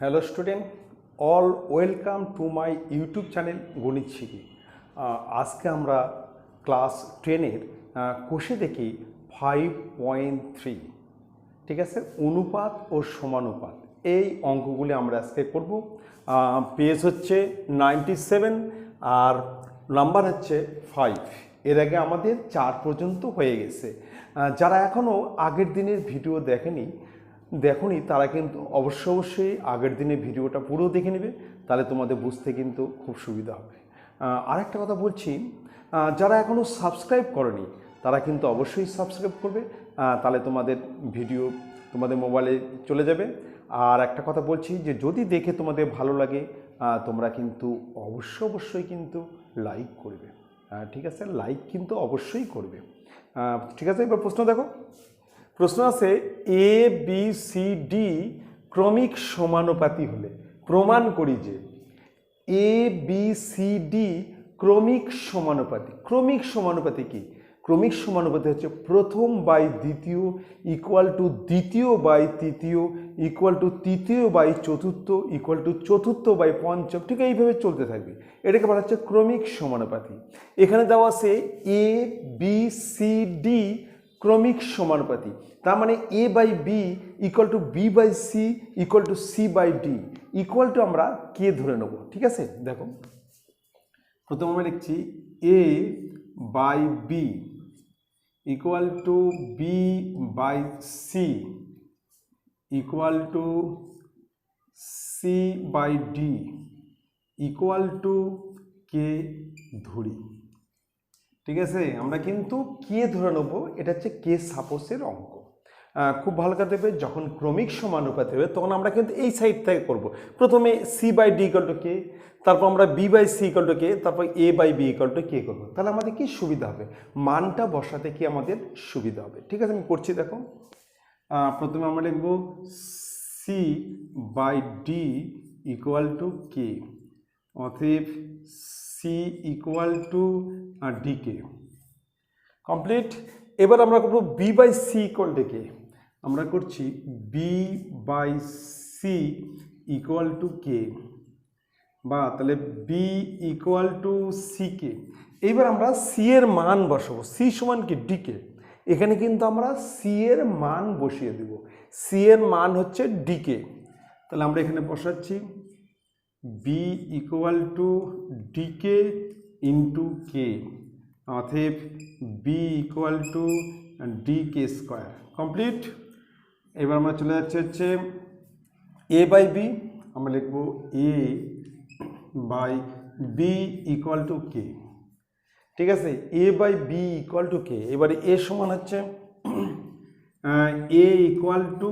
Hello student, all welcome to my YouTube channel গণিত শিখি। আজকে আমরা ক্লাস 10-এর কোষে দেখি 5.3, ঠিক আছে, অনুপাত ও সমানুপাত। এই অঙ্কগুলি আমরা আজকে করব। পেজ হচ্ছে 97 আর নাম্বার হচ্ছে 5। এর আগে আমাদের 4 পর্যন্ত হয়ে গেছে। যারা এখনও আগের দিনের ভিডিও দেখনি তারা কিন্তু অবশ্যই আগের দিনের ভিডিওটা পুরো দেখে নেবে, তাহলে তোমাদের বুঝতে কিন্তু খুব সুবিধা হবে। আরেকটা কথা বলছি, যারা এখনও সাবস্ক্রাইব করেনি তারা কিন্তু অবশ্যই সাবস্ক্রাইব করবে, তাহলে তোমাদের ভিডিও তোমাদের মোবাইলে চলে যাবে। আর একটা কথা বলছি যে যদি দেখে তোমাদের ভালো লাগে তোমরা কিন্তু অবশ্যই কিন্তু লাইক করবে, ঠিক আছে, লাইক কিন্তু অবশ্যই করবে, ঠিক আছে। এবার প্রশ্ন দেখো। প্রশ্ন আছে এ বি সি ডি ক্রমিক সমানুপাতি হলে প্রমাণ করি যে এ বি সি ডি ক্রমিক সমানুপাতি। ক্রমিক সমানুপাতি কি? ক্রমিক সমানুপাতি হচ্ছে প্রথম বাই দ্বিতীয় ইকুয়াল টু দ্বিতীয় বাই তৃতীয় ইকুয়াল টু তৃতীয় বাই চতুর্থ ইকুয়াল টু চতুর্থ বাই পঞ্চম, ঠিক এইভাবে চলতে থাকবে। এটাকে বলা হচ্ছে ক্রমিক সমানুপাতি। এখানে দেওয়া আছে এ বি সি ডি ক্রমিক সমানুপাতি, তার মানে a by b equal to b by c equal to c by d equal to আমরা কে ধরে নেব, ঠিক আছে। দেখো প্রথমে আমরা লিখছি a by b equal to b by c equal to c by d equal to কে ধরি, ঠিক আছে। আমরা কিন্তু কে ধরে নেবো, এটা হচ্ছে কে সাপোসের অঙ্ক। খুব ভালো করে দেবে, যখন ক্রমিক সমানুপাতি হবে তখন আমরা কিন্তু এই সাইড থেকে করব। প্রথমে c by d equal to k, তারপর আমরা b by c equal to k, তারপর a by b equal to k করবো। তাহলে আমাদের কি সুবিধা হবে, মানটা বসাতে কি আমাদের সুবিধা হবে, ঠিক আছে। আমি করছি, দেখো। প্রথমে আমরা লিখব c by d equal to কে, অতএব C equal to d k, complete. এবার আমরা করবো b by c equal to k. আমরা করছি b by c equal to k, বা তাহলে b equal to c k. এইবার আমরা সি এর মান বসাবো, সি সমান কি ডি কে। এখানে কিন্তু আমরা সি এর মান বসিয়ে দেব, সি এর মান হচ্ছে ডি কে। তাহলে আমরা এখানে বসাচ্ছি b equal to d k into k, অতএব b equal to d k square, complete. এবার আমরা চলে যাচ্ছি হচ্ছে এ বাই বি, আমরা লিখব এ বাই বি ইকুয়াল টু কে, ঠিক আছে। এ বাই বি ইকুয়াল টু কে, এবারে এ সমান হচ্ছে a equal to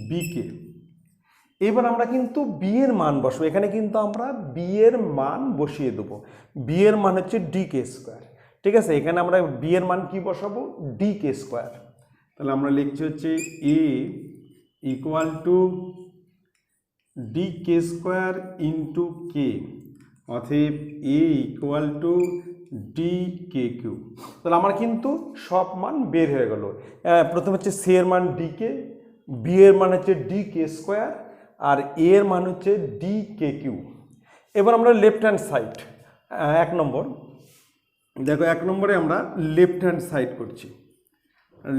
b k. এবার আমরা কিন্তু বি এর মান বসবো, এখানে কিন্তু আমরা বি এর মান বসিয়ে দেবো। বি এর মান হচ্ছে ডি কে স্কোয়ার, ঠিক আছে। এখানে আমরা বি এর মান কি বসাবো, ডি কে স্কোয়ার। তাহলে আমরা লিখছি হচ্ছে a equal to d k square into k, অতএব এ equal to d k cube. তাহলে আমার কিন্তু সব মান বের হয়ে গেল। প্রথম হচ্ছে সি এর মান ডি কে, বি এর মান হচ্ছে ডি কে স্কোয়ার, আর এ এর মান হচ্ছে ডি কে কিউ। এবার আমরা লেফট হ্যান্ড সাইড, 1 নম্বর দেখো, 1 নম্বরে আমরা লেফট হ্যান্ড সাইড করছি।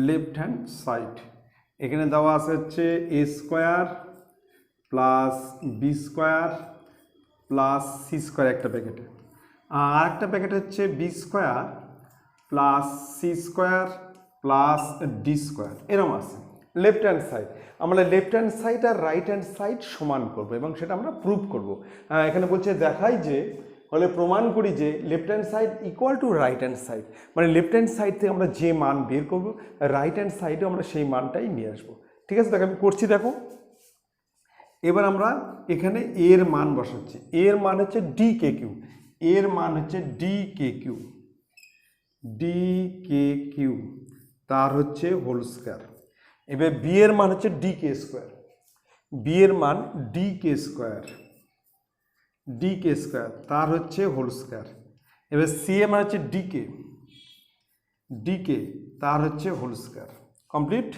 লেফট হ্যান্ড সাইড এখানে দেওয়া আছে হচ্ছে এ square plus B square plus C square একটা প্যাকেটে, আর একটা প্যাকেট হচ্ছে b square plus C square plus d square, এরকম আছে। লেফট হ্যান্ড সাইড আমরা লেফট হ্যান্ড সাইড আর রাইট হ্যান্ড সাইড সমান করব এবং সেটা আমরা প্রুভ করব। এখানে বলছে দেখাই যে, হলে প্রমাণ করি যে left hand side equal to right hand side, মানে লেফট হ্যান্ড সাইড থেকে আমরা যে মান বের করব রাইট হ্যান্ড সাইডে আমরা সেই মানটাই নিয়ে আসবো, ঠিক আছে। দেখো আমি করছি, দেখো। এবার আমরা এখানে এর মান বসাচ্ছি, এর মান হচ্ছে ডি কে কিউ, এর মান হচ্ছে d k Q, D k Q তার হচ্ছে হোল স্কোয়ার। এবার বি এর মান হচ্ছে ডি কে স্কোয়ার, বি এর মান D k square, D k square তার হচ্ছে হোল স্কোয়ার। এবার সি এর মান হচ্ছে ডি কে তার হচ্ছে হোল স্কোয়ার, কমপ্লিট।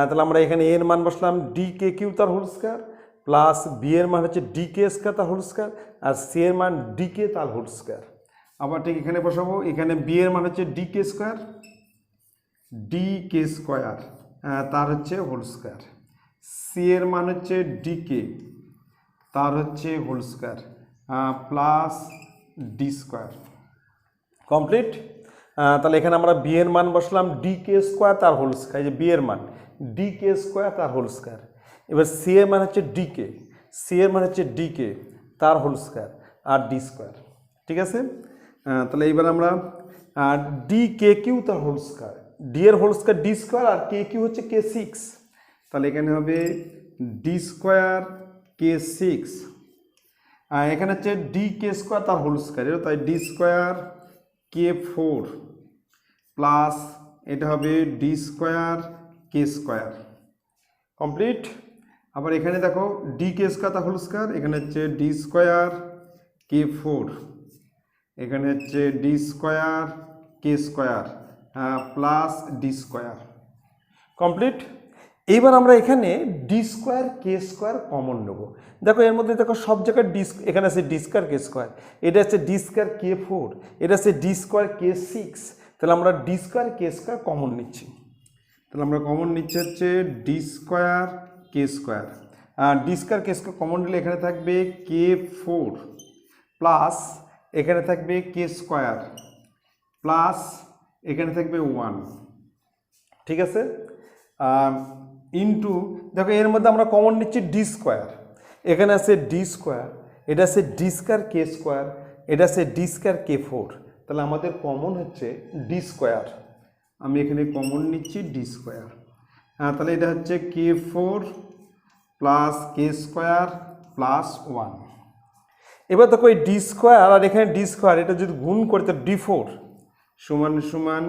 তাহলে আমরা এখানে এর মান বসলাম ডি কে কিউ তার হোল স্কোয়ার, প্লাস বি এর মান হচ্ছে ডিকে স্কোয়ার তার হোল স্কোয়ার, আর সি এর মান ডিকে তার হোল স্কোয়ার। আবার ঠিক এখানে বসাবো, এখানে বি এর মান হচ্ছে ডিকে স্কোয়ার তার হচ্ছে হোল স্কোয়ার, সি এর মান হচ্ছে ডিকে তার হচ্ছে whole square plus d square. Complete. তাহলে এখানে আমরা বি এর মান বসলাম ডিকে স্কোয়ার তার হোল স্কোয়ার, এই যে বি এর মান ডিকে স্কোয়ার তার হোল স্কোয়ার। এবার সি এর মান হচ্ছে ডিকে, সি এর মান হচ্ছে ডিকে তার হোল স্কোয়ার আর ডি স্কোয়ার। ঠিক আছে, তাহলে এইবার আমরা ডি কে কিউ তার হোল স্কোয়ার, ডি এর হোল স্কোয়ার ডি স্কোয়ার আর কে কিউ হচ্ছে কে সিক্স, তাহলে এখানে হবে ডি স্কোয়ার কে সিক্স, এখানে হচ্ছে ডি কে স্কোয়ার তার হোল স্কোয়ার, তাই d square k four plus এটা হবে d square k square. Complete. আবার এখানে দেখো ডি কে স্কোয়ার তার হোল স্কোয়ার, এখানে হচ্ছে ডি স্কোয়ার কে ফোর, এখানে হচ্ছে d square k square plus d square. Complete. এইবার আমরা এখানে d square k square common নেব। দেখো এর মধ্যে দেখো সব জায়গায় ডি, এখানে আছে ডি স্কোয়ার কে স্কোয়ার, এটা আছে ডি স্কোয়ার কে ফোর, এটা আছে ডি স্কোয়ার কে সিক্স, তাহলে আমরা D square k square common নিচ্ছি। তাহলে আমরা কমন নিচ্ছি হচ্ছে d square k square, D square k square common নিলে এখানে থাকবে কে ফোর প্লাস এখানে থাকবে কে স্কোয়ার প্লাস এখানে থাকবে ওয়ান। ঠিক আছে, ইন্টু দেখো এর মধ্যে আমরা কমন নিচ্ছি ডি স্কোয়ার, এখানে আছে ডি স্কোয়ার, এটা আছে ডি স্কোয়ার কে স্কোয়ার, এটা আছে ডি স্কোয়ার কে ফোর, তাহলে আমাদের কমন হচ্ছে ডি স্কোয়ার। আমি এখানে কমন নিচ্ছি ডি স্কোয়ার, তাহলে এটা হচ্ছে কে four plus k square plus one. এবার দেখো এই ডি স্কোয়ার আর এখানে ডি স্কোয়ার এটা যদি গুণ করি তো ডি ফোর সমান সমান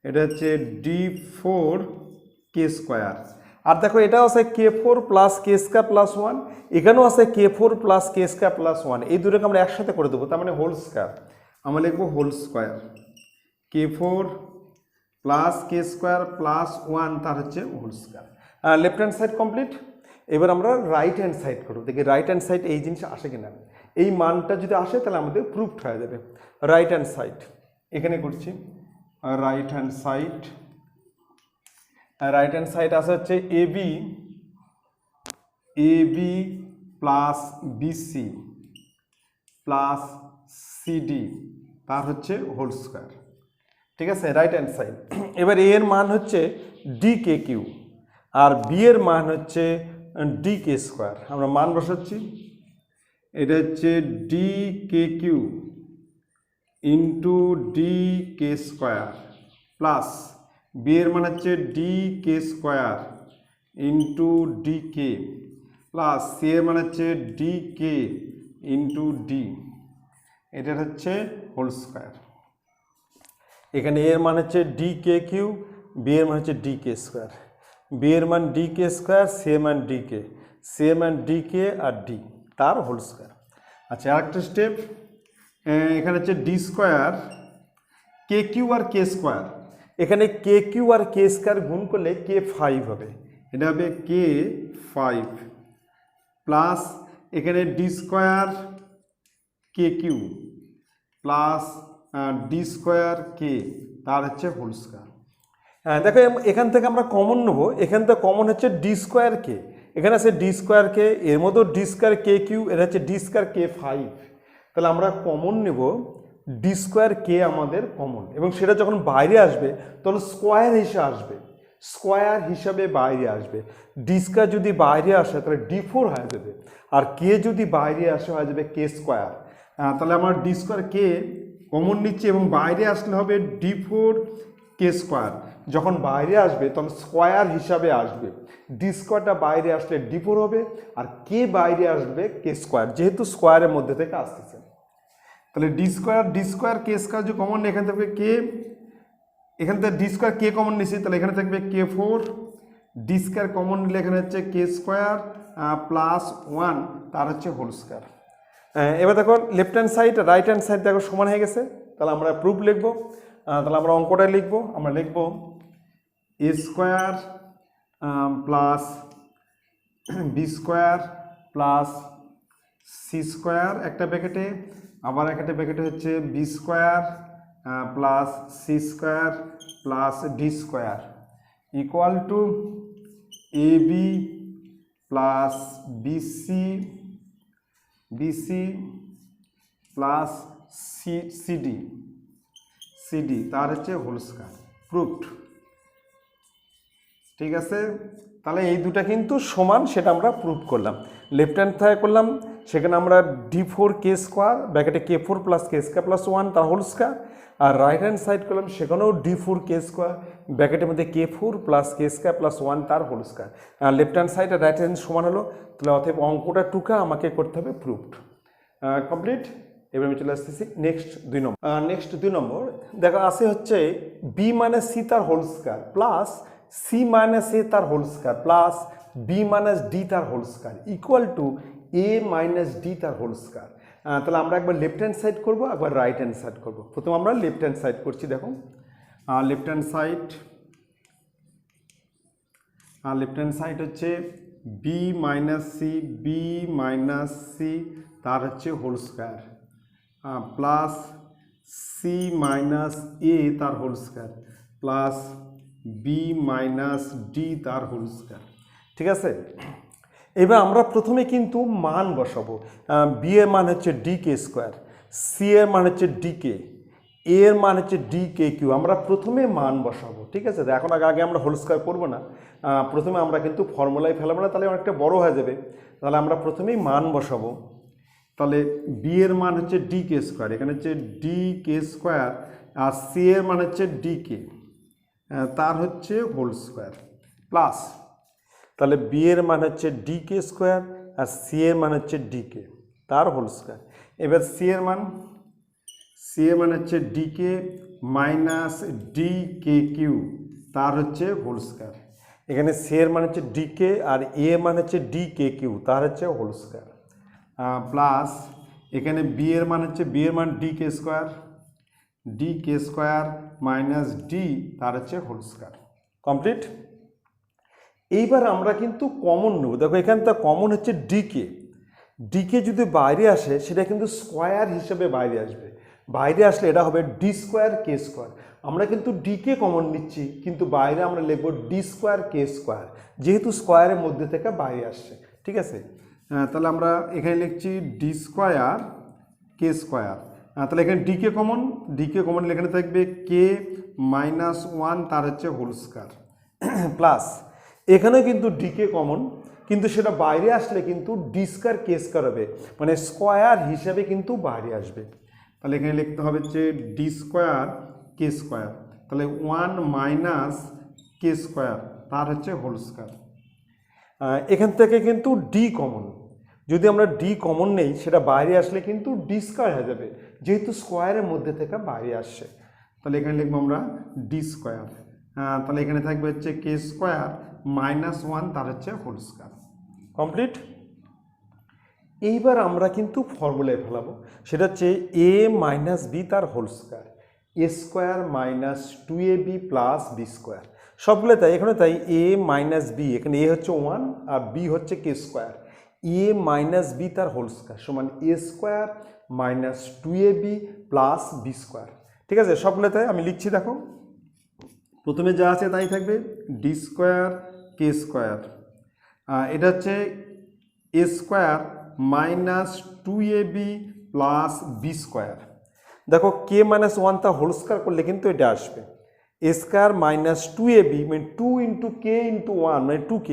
এটা হচ্ছে ডি ফোর কে স্কোয়ার, আর দেখো এটাও আছে কে four plus k square plus one, এখানেও আছে কে four plus k square plus one, এই দুটোকে আমরা একসাথে করে দেবো, তার মানে হোল স্কোয়ার। আমরা লিখবো whole square k four plus k square plus one তার হচ্ছে whole square. Left hand side complete. এবার আমরা রাইট হ্যান্ড সাইড করবো, দেখি রাইট হ্যান্ড সাইড এই জিনিস আসে কিনা, এই মানটা যদি আসে তাহলে আমাদের প্রুফড হয়ে যাবে। রাইট হ্যান্ড সাইড এখানে করছি, right hand side, right hand side আছে হচ্ছে ab plus BC plus CD তার হচ্ছে হোল স্কোয়ার। ঠিক আছে, রাইট হ্যান্ড সাইড। এবার এ এর মান হচ্ছে ডি কে কিউ আর বি এর মান হচ্ছে ডি কে স্কোয়ার, আমরা মান বসাচ্ছি, এটা হচ্ছে d k Q into D k square plus B এর মান হচ্ছে d k square into D k plus C এর মান হচ্ছে ডি কে ইন্টু ডি, এটা হচ্ছে হোল স্কোয়ার। এখানে এর মান হচ্ছে ডি কে কিউ, বি এর মান হচ্ছে ডি কে স্কোয়ার, বি এর মান ডি কে স্কোয়ার, সি এর মান ডি কে, সি এর মান ডি কে আর ডি তার হোল স্কোয়ার। আচ্ছা আরেকটা স্টেপ, এখানে হচ্ছে ডি স্কোয়ার কে কিউ আর কে স্কোয়ার, এখানে কে কিউ আর কে স্কোয়ার গুণ করলে কে ফাইভ হবে, এটা হবে কে ফাইভ প্লাস এখানে ডি স্কোয়ার কে কিউ প্লাস ডি স্কোয়ার কে তার হচ্ছে হোল স্কোয়ার। হ্যাঁ দেখো এখান থেকে আমরা কমন নেবো, এখান থেকে কমন হচ্ছে ডি স্কোয়ার কে, এখানে আছে ডি স্কোয়ার কে, এর মধ্যেও ডি স্কোয়ার কে কিউ, এটা হচ্ছে ডি স্কোয়ার কে ফাইভ, তাহলে আমরা কমন নেব ডি স্কোয়ার কে আমাদের কমন, এবং সেটা যখন বাইরে আসবে তখন স্কোয়ার হিসেবে আসবে, স্কোয়ার হিসাবে বাইরে আসবে। ডি স্কোয়ার যদি বাইরে আসে তাহলে ডি ফোর হয়ে যাবে, আর কে যদি বাইরে আসে হয়ে যাবে কে স্কোয়ার। তাহলে আমার ডি স্কোয়ার কে কমন নিচ্ছি এবং বাইরে আসলে হবে ডি ফোর কে স্কোয়ার, যখন বাইরে আসবে তখন স্কোয়ার হিসাবে আসবে, ডি স্কোয়ারটা বাইরে আসলে ডি ফোর হবে আর কে বাইরে আসবে কে স্কোয়ার, যেহেতু স্কোয়ারের মধ্যে থেকে আসতেছে। তাহলে ডি স্কোয়ার কে স্কোয়ার যে কমন, এখান থেকে কে, এখান থেকে ডি স্কোয়ার কে কমন নিচ্ছি, তাহলে এখানে থাকবে K four, D square common নিলে এখানে হচ্ছে কে স্কোয়ার প্লাস ওয়ান তার হচ্ছে হোল স্কোয়ার। এবার দেখো left hand side right hand side দেখো সমান হয়ে গেছে, তাহলে আমরা প্রুফ লিখবো, তাহলে আমরা অঙ্কটা লিখবো, আমরা লিখবো a square plus B square plus C square একটা ব্র্যাকেটে, আবার একটা ব্র্যাকেটে হচ্ছে b square plus C square plus d square equal to a b plus BC plus CD তার হচ্ছে হোল স্কয়ার। প্রুফড। ঠিক আছে, তাহলে এই দুটা কিন্তু সমান, সেটা আমরা প্রুভ করলাম। লেফট হ্যান্ড সাইড করলাম, সেখানে আমরা d4k² ব্র্যাকেটে k4 প্লাস k² প্লাস 1 তার হোল স্কয়ার, আর রাইট হ্যান্ড সাইড করলাম, সেখানেও d4k² ব্র্যাকেটের মধ্যে k4 প্লাস k² প্লাস 1 তার হোল স্কয়ার। আর লেফট হ্যান্ড সাইড আর রাইট হ্যান্ড সমান হলো, তাহলে অতএব অঙ্কটা টুকা আমাকে করতে হবে প্রুভড। কমপ্লিট। এবার আমি চলে আসতেছি নেক্সট 2 নম্বর। নেক্সট 2 নম্বর দেখো আছে হচ্ছে বি মাইনাস সি তার whole square plus C minus a তার whole square plus B minus d তার whole square equal to a minus d তার হোল স্কয়ার। তাহলে আমরা একবার লেফট হ্যান্ড সাইড করবো, একবার রাইট হ্যান্ড সাইড করবো। প্রথমে আমরা লেফট হ্যান্ড সাইড করছি। দেখো লেফট হ্যান্ড সাইড হচ্ছে বি মাইনাস সি তার হচ্ছে whole square plus C minus a তার whole square plus B minus d তার হোল স্কয়ার। ঠিক আছে, এবার আমরা প্রথমে কিন্তু মান বসাবো। বি এর মান হচ্ছে dk², সি এর মান হচ্ছে dk, এ এর মান হচ্ছে dkq। আমরা প্রথমে মান বসাবো। ঠিক আছে, এখন আগে আমরা হোল স্কয়ার করবো না, প্রথমে আমরা কিন্তু ফর্মুলায় ফেলাবো না, তাহলে অনেকটা বড় হয়ে যাবে। তাহলে আমরা প্রথমেই মান বসাবো। তাহলে বি এর মান হচ্ছে dk², এখানে হচ্ছে dk², আর সি এর মান হচ্ছে dk তার হচ্ছে হোল স্কয়ার প্লাস, তাহলে বি এর মান হচ্ছে dk² আর সি এর মান হচ্ছে dk তার হোল স্কয়ার। এবার সি এর মান হচ্ছে dk মাইনাস dkq তার হচ্ছে হোল স্কয়ার। এখানে সি এর মান হচ্ছে dk আর এ এর মান হচ্ছে dkq তার হচ্ছে হোল স্কয়ার প্লাস এখানে বি এর মান dk² মাইনাস ডি তার হচ্ছে হোল স্কয়ার। কমপ্লিট। এইবার আমরা কিন্তু কমন নেব। দেখো এখানে তো কমন হচ্ছে ডিকে যদি বাইরে আসে সেটা কিন্তু স্কোয়ার হিসেবে বাইরে আসবে। বাইরে আসলে এটা হবে d²k²। আমরা কিন্তু ডিকে কমন নিচ্ছি, কিন্তু বাইরে আমরা লিখব d²k², যেহেতু স্কোয়ারের মধ্যে থেকে বাইরে আসছে। ঠিক আছে, তাহলে আমরা এখানে লিখছি d²k²। তাহলে এখানে ডিকে কমন এখানে থাকবে k-1 তার হচ্ছে হোল স্কয়ার প্লাস এখানে কিন্তু ডিকে কমন, কিন্তু সেটা বাইরে আসলে কিন্তু d²k² হবে, মানে স্কোয়ার হিসেবে কিন্তু বাইরে আসবে। তাহলে এখানে লিখতে হবে হচ্ছে d²k², তাহলে 1 মাইনাস k² তার হচ্ছে হোল স্কয়ার। এখান থেকে কিন্তু ডি কমন, যদি আমরা ডি কমন নেই সেটা বাইরে আসলে কিন্তু d² হয়ে যাবে, যেহেতু স্কোয়ারের মধ্যে থেকে বাইরে আসছে। তাহলে এখানে লিখবো আমরা d², তাহলে এখানে থাকবে হচ্ছে k² মাইনাস 1 তার হচ্ছে হোল স্কয়ার। কমপ্লিট। এইবার আমরা কিন্তু ফর্মুলায় ফেলাবো, সেটা হচ্ছে a মাইনাস বি তার whole square, a² minus 2ab plus b²। সবগুলো তাই, এখানে তাই a মাইনাস বি, এখানে a হচ্ছে 1 আর b হচ্ছে k², a মাইনাস বি তার হোল স্কয়ার সমান a² minus 2ab plus b²। ঠিক আছে, সবগুলো তাই আমি লিখছি। দেখো প্রথমে যা আছে তাই থাকবে d²k², এটা হচ্ছে a² minus 2ab plus b²। দেখো k-1 তা হোল স্কয়ার করলে কিন্তু এটা আসবে a² মাইনাস 2ab মানে 2 × k × 1 মানে 2k,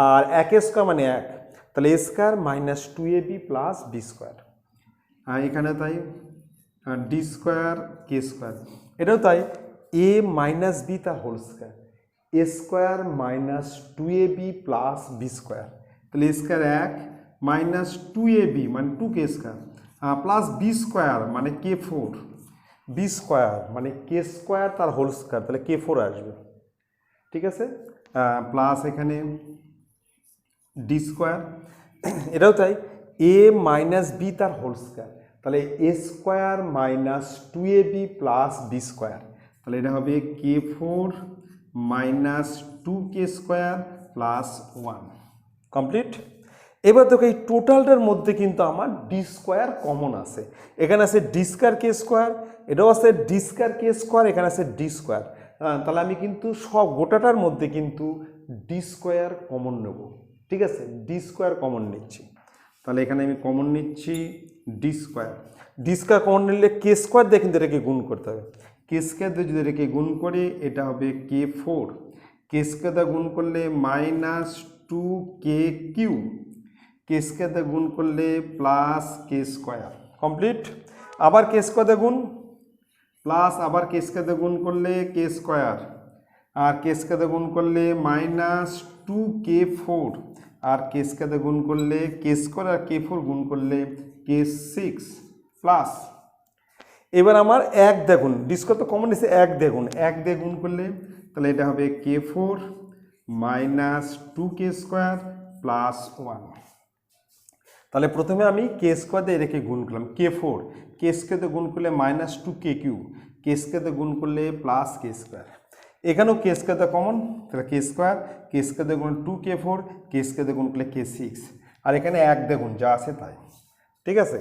আর 1² মানে 1, তাহলে a² minus 2ab plus b²। এখানে তাই d²k², এটাও তাই a মাইনাস বি তার whole square, a² minus 2ab plus b²। তাহলে a² 1 মাইনাস 2ab মানে 2k² প্লাস b² মানে k4, b² মানে k² তার হোল স্কয়ার, তাহলে k4 আসবে। ঠিক আছে, প্লাস এখানে d², এটাও তাই a মাইনাস বি তার হোল স্কয়ার, তাহলে a² minus 2ab plus b²। তাহলে এটা হবে k4 minus 2k² plus 1। Complete. এবার দেখো এই টোটালটার মধ্যে কিন্তু আমার ডি স্কোয়ার কমন আছে, এখানে আছে ডি স্কোয়ার কে স্কোয়ার, এটাও আছে ডি স্কোয়ার কে স্কোয়ার, এখানে আছে ডি স্কোয়ার। তাহলে আমি কিন্তু সব গোটাটার মধ্যে কিন্তু ডি স্কোয়ার কমন নেব, ঠিক আছে, ডি স্কোয়ার কমন নিচ্ছি। তাহলে এখানে আমি কমন নিচ্ছি D square. D square common নিলে কে স্কোয়ার দিয়ে কিন্তু এটাকে গুণ করতে হবে, কে স্কোয়ার দিয়ে যদি এটাকে গুণ করি এটা হবে কে ফোর, কে স্কোয়ার দিয়ে গুণ করলে মাইনাস টু কে কিউ, কে স্কোয়ার দিয়ে গুণ করলে প্লাস কে স্কোয়ার। কমপ্লিট। আবার কে স্কোয়ার দিয়ে গুণ প্লাস আবার কে স্কোয়ার দিয়ে গুণ করলে কে স্কোয়ার, আর কে স্কোয়ার দিয়ে গুণ করলে মাইনাস টু কে ফোর, আর কে স্কোয়ার দিয়ে গুণ করলে কে স্কোয়ার আর কে ফোর গুণ করলে কে সিক্স প্লাস। এবার আমার এক দেখুন, ডি স্কোয়ার তো কমন এসে এক দেখুন, এক দিয়ে গুণ করলে তাহলে এটা হবে কে ফোর মাইনাস টু কে স্কোয়ার প্লাস ওয়ান। তাহলে প্রথমে আমি কে স্কোয়ার দিয়ে রেখে গুণ করলাম, কে ফোর কে স্কোয়ার দিয়ে গুণ করলে মাইনাস টু কে কিউ, কে স্কোয়ার দিয়ে গুণ করলে প্লাস কে স্কোয়ার। এখানেও কে স্কোয়ার দিয়ে কমন, তাহলে কে স্কোয়ার দিয়ে গুণ টু কে ফোর, কে স্কোয়ার দিয়ে গুণ করলে কে সিক্স, আর এখানে এক দেখুন যা আছে তাই, ঠিক আছে।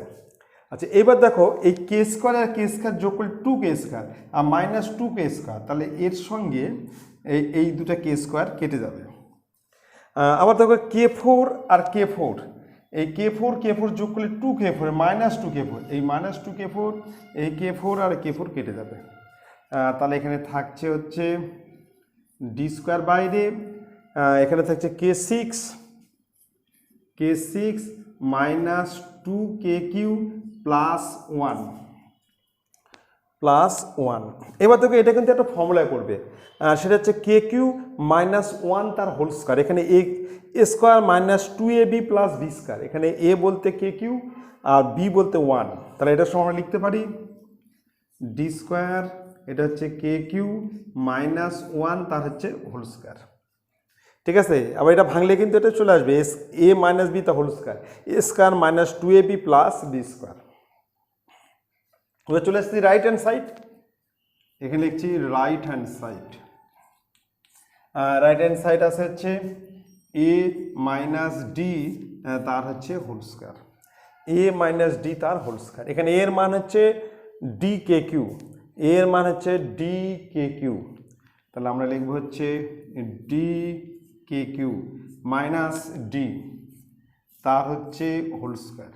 আচ্ছা এবার দেখো এই কে স্কোয়ার আর কে স্কোয়ার যোগ করলে টু কে স্কোয়ার আর মাইনাস টু কে স্কোয়ার, তাহলে এর সঙ্গে এই দুটা কে স্কোয়ার কেটে যাবে। আবার দেখো কে ফোর আর কে ফোর, এই কে ফোর যোগ করলে two K four minus two K four, এই মাইনাস টু কে ফোর, এই কে ফোর আর কে ফোর কেটে যাবে। তাহলে এখানে থাকছে হচ্ছে ডি স্কোয়ার বাইরে, এখানে থাকছে k six minus two k cube plus one plus one. এবার দেখো এটা কিন্তু একটা ফর্মুলায় করবে, সেটা হচ্ছে কে কিউ মাইনাস ওয়ান তার হোল স্কোয়ার, এখানে a square minus two a b plus B square, এখানে এ বলতে কে কিউ আর বি বলতে ওয়ান। তাহলে এটার সময় লিখতে পারি ডি স্কোয়ার, এটা হচ্ছে কে কিউ মাইনাস ওয়ান তার হচ্ছে হোল স্কোয়ার, ঠিক আছে। আবার এটা ভাঙলে কিন্তু এটা চলে আসবে এ মাইনাস বি তার whole square, A square minus two a b plus B square. এবার চলে আসছি রাইট হ্যান্ড সাইড, এখানে লিখছি right hand side. Right hand side আছে হচ্ছে এ মাইনাস ডি তার হচ্ছে হোল স্কোয়ার, এ মাইনাস ডি তার হোল স্কোয়ার। এখানে এর মান হচ্ছে ডি কে কিউ, এর মান হচ্ছে ডি কে কিউ, তাহলে আমরা লিখবো হচ্ছে d k cube minus d তার হচ্ছে হোল স্কোয়ার।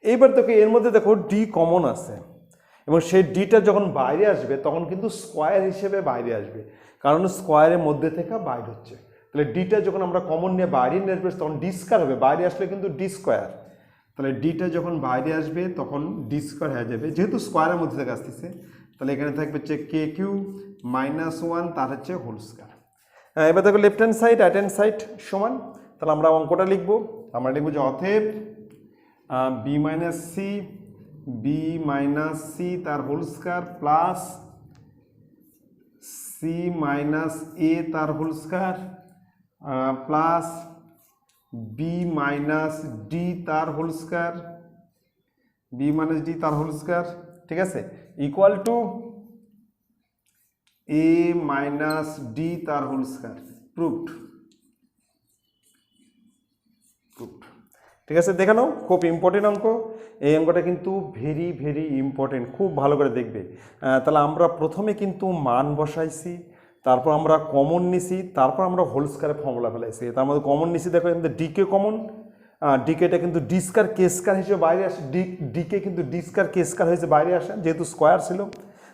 এইবার দেখো এর মধ্যে দেখো ডি কমন আছে এবং সেই ডিটা যখন বাইরে আসবে তখন কিন্তু স্কোয়ার হিসেবে বাইরে আসবে, কারণ স্কোয়ারের মধ্যে থেকে বাইরে হচ্ছে। তাহলে ডিটা যখন আমরা কমন নিয়ে বাইরে নিয়ে আসবে তখন ডি স্কোয়ার হবে, বাইরে আসলে কিন্তু ডি স্কোয়ার। তাহলে ডিটা যখন বাইরে আসবে তখন ডি স্কোয়ার হয়ে যাবে, যেহেতু স্কোয়ারের মধ্যে থেকে আসতেছে। তাহলে এখানে থাকবে হচ্ছে কে কিউ মাইনাস ওয়ান তার হচ্ছে হোল স্কোয়ার। এবার দেখো left hand side right hand side সমান, তাহলে আমরা অঙ্কটা লিখবো, আমরা লিখবো যে অতএব বি মাইনাস সি তার whole square plus C minus a তার whole square plus B minus d তার whole square, b minus d তার হোল স্কোয়ার, ঠিক আছে, equal to a minus d তার হোল স্কোয়ার। প্রুভড, ঠিক আছে। দেখে নাও, খুব ইম্পর্টেন্ট অঙ্ক, এই অঙ্কটা কিন্তু ভেরি ভেরি ইম্পর্টেন্ট, খুব ভালো করে দেখবে। তাহলে আমরা প্রথমে কিন্তু মান বসাইছি, তারপর আমরা কমন নিছি, তারপর আমরা হোল স্কোয়ারের ফর্মুলা ফেলাইছি। তার মধ্যে কমন নিছি দেখো কিন্তু ডিকে কমন, ডিকেটা কিন্তু ডি স্কোয়ার কে স্কোয়ার হিসেবে বাইরে আসে, ডিকে কিন্তু ডি স্কোয়ার কে স্কোয়ার হয়েছে বাইরে আসে যেহেতু স্কোয়ার ছিল।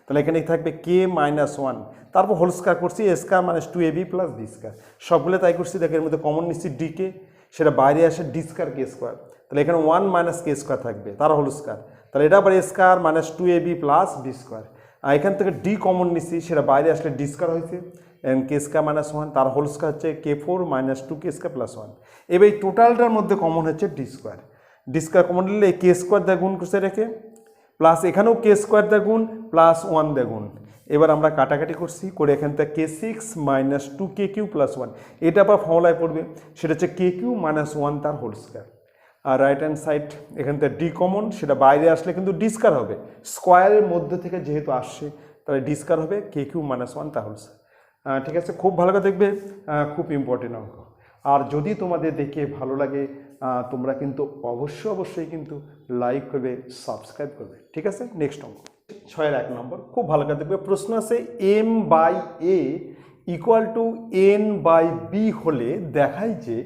তাহলে এখানে থাকবে কে মাইনাস ওয়ান, তারপর হোল স্কোয়ার করছি এ square minus two a b plus B square, সবগুলো তাই করছি। দেখো এর মধ্যে কমন নিচ্ছি ডিকে, সেটা বাইরে আসে ডি স্কোয়ার কে স্কোয়ার, তাহলে এখানে ওয়ান মাইনাস কে স্কোয়ার থাকবে তার হোল স্কোয়ার, তাহলে এটা আবার এ square minus two a b plus B square. আর এখান থেকে ডি কমন নিচ্ছি, সেটা বাইরে আসলে ডি স্কোয়ার হয়েছে কে স্কোয়ার মাইনাস ওয়ান, তার হোল স্কোয়ার হচ্ছে কে ফোর মাইনাস টু কে স্কোয়ার প্লাস ওয়ান। এবার এই টোটালটার মধ্যে কমন হচ্ছে d square, D square common নিলে কে স্কোয়ার দিয়ে গুণ করছে রেখে প্লাস এখানেও কে স্কোয়ার দিয়ে গুণ প্লাস ওয়ান দিয়ে গুণ। এবার আমরা কাটাকাটি করছি করে এখান থেকে কে six minus two k cube plus one, এটা আবার ফর্মুলায় পড়বে, সেটা হচ্ছে কে কিউ মাইনাস ওয়ান তার হোল স্কোয়ার। আর রাইট হ্যান্ড সাইড এখান থেকে ডি কমন, সেটা বাইরে আসলে কিন্তু ডি স্কোয়ার হবে, স্কোয়ারের মধ্যে থেকে যেহেতু আসছে তাহলে ডি স্কোয়ার হবে কে কিউ মাইনাস ওয়ান তার হোল স্কোয়ার। ঠিক আছে, খুব ভালো করে দেখবে, খুব ইম্পর্টেন্ট অঙ্ক। আর যদি তোমাদের দেখে ভালো লাগে তোমরা কিন্তু অবশ্যই কিন্তু লাইক করবে, সাবস্ক্রাইব করবে। ঠিক আছে, নেক্সট অঙ্ক 6-1 নম্বর, খুব ভালো করে দেখবে। প্রশ্ন আছে m/a ইকুয়াল টু n/b হলে দেখায় যে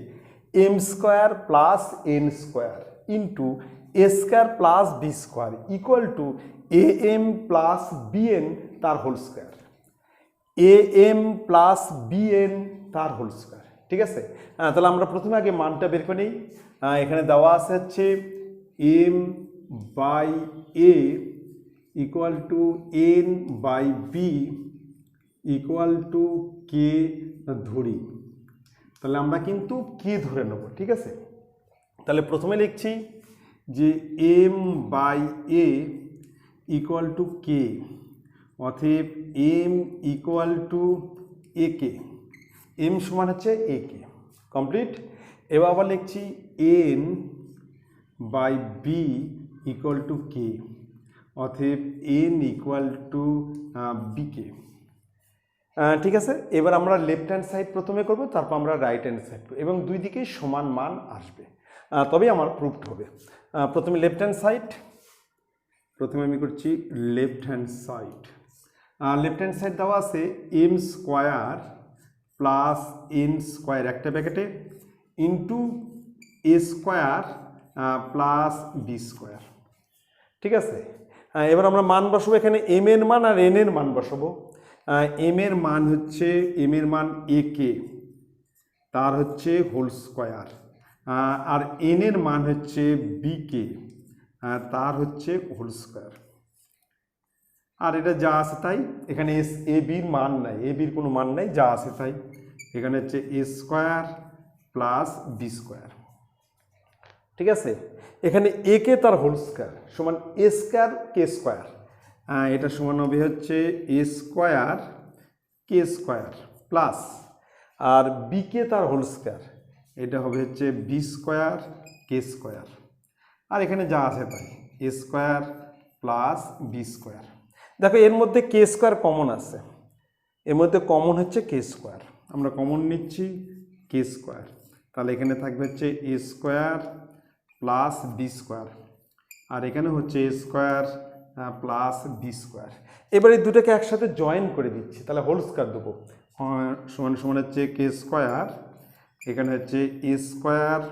m² plus n² into a² plus b² equal to am plus bn তার whole square, am plus bn তার হোল স্কোয়ার। ঠিক আছে, তাহলে আমরা প্রথমে আগে মানটা বের করে নিই। এখানে দেওয়া আছে হচ্ছে m/a equal to n/b equal to k ধরি, তাহলে আমরা কিন্তু k ধরে নেব। ঠিক আছে, তাহলে প্রথমে লিখছি যে m/a ইকুয়াল টু k, অতএব m equal to ak, m সমান হচ্ছে ak, কমপ্লিট। এবার আবার লিখছি n/b ইকুয়াল টু k, অতএব n ইকুয়াল টু bk। ঠিক আছে, এবার আমরা লেফট হ্যান্ড সাইড প্রথমে করব, তারপর আমরা রাইট হ্যান্ড সাইড করব এবং দুই দিকেই সমান মান আসবে, তবেই আমার প্রুফড হবে। প্রথমে লেফট হ্যান্ড সাইড, প্রথমে আমি করছি left hand side. Left hand side দেওয়া আছে m² প্লাস n² একটা প্যাকেটে ইন্টু a² প্লাস b²। ঠিক আছে, এবার আমরা মান বসাবো, এখানে m এর মান আর n এর মান বসাবো। m এর মান হচ্ছে m এর মান ak, তার হচ্ছে হোল স্কোয়ার, আর n এর মান হচ্ছে bk, তার হচ্ছে হোল স্কোয়ার। আর এটা যা আছে তাই, এখানে a bর মান নাই, a bর কোনো মান নাই, যা আছে তাই। এখানে হচ্ছে a² প্লাস b²। ঠিক আছে, এখানে ak তার হোল স্কোয়ার সমান a² k², এটা সমান হবে হচ্ছে a² k² প্লাস, আর bk তার হোল স্কোয়ার এটা হবে হচ্ছে b² k², আর এখানে যা আছে তাই a² প্লাস b²। দেখো এর মধ্যে k² কমন আছে, এর মধ্যে কমন হচ্ছে k², আমরা কমন নিচ্ছি k², তাহলে এখানে থাকবে হচ্ছে a² প্লাস b², আর এখানে হচ্ছে a² প্লাস b²। এবার এই দুটোকে একসাথে জয়েন করে দিচ্ছি, তাহলে হোল স্কোয়ার দেবো, সমান সমান হচ্ছে k², এখানে হচ্ছে a²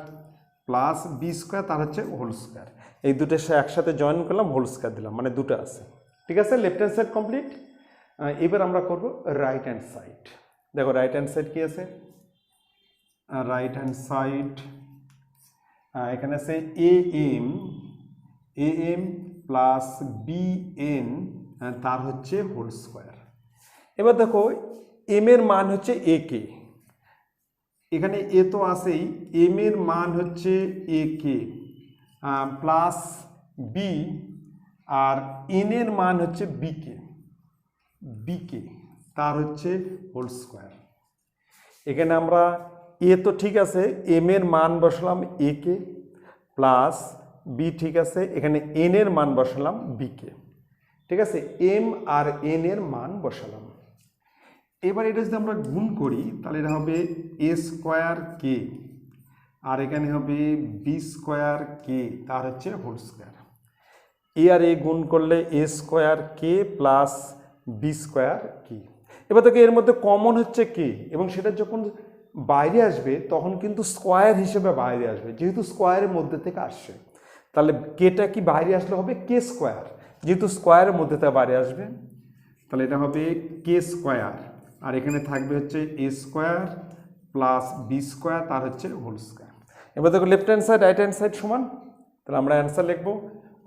প্লাস b² তার হচ্ছে হোল স্কোয়ার। এই দুটো একসাথে জয়েন করলাম, হোল স্কোয়ার দিলাম, মানে দুটো আছে। ঠিক আছে, লেফট হ্যান্ড সাইড কমপ্লিট। এবার আমরা করব রাইট হ্যান্ড সাইড। দেখো রাইট হ্যান্ড সাইড কি আছে, রাইট হ্যান্ড সাইড এখানে আছে am প্লাস bn তার হচ্ছে হোল স্কোয়ার। এবার দেখো m এর মান হচ্ছে ak, এখানে a তো আছেই, m এর মান হচ্ছে ak প্লাস b, আর n এর মান হচ্ছে bk তার হচ্ছে হোল স্কোয়ার। এখানে আমরা a তো ঠিক আছে, m এর মান বসালাম ak প্লাস b, ঠিক আছে, এখানে n এর মান বসালাম bk। ঠিক আছে, m আর n এর মান বসালাম। এবার এটা যদি আমরা গুণ করি তাহলে এটা হবে a² k, আর এখানে হবে b² k তার হচ্ছে হোল স্কোয়ার। এ আর এ গুণ করলে a² k plus b² k। এবার দেখো এর মধ্যে কমন হচ্ছে k, এবং সেটা যখন বাইরে আসবে তখন কিন্তু স্কোয়ার হিসেবে বাইরে আসবে, যেহেতু স্কোয়ারের মধ্যে থেকে আসছে, তাহলে কেটা কি বাইরে আসলে হবে k², যেহেতু স্কোয়ারের মধ্যে থেকে বাইরে আসবে, তাহলে এটা হবে k², আর এখানে থাকবে হচ্ছে a² প্লাস b² তার হচ্ছে হোল স্কোয়ার। এবার দেখো left hand side right hand side সমান, তাহলে আমরা অ্যান্সার লিখবো,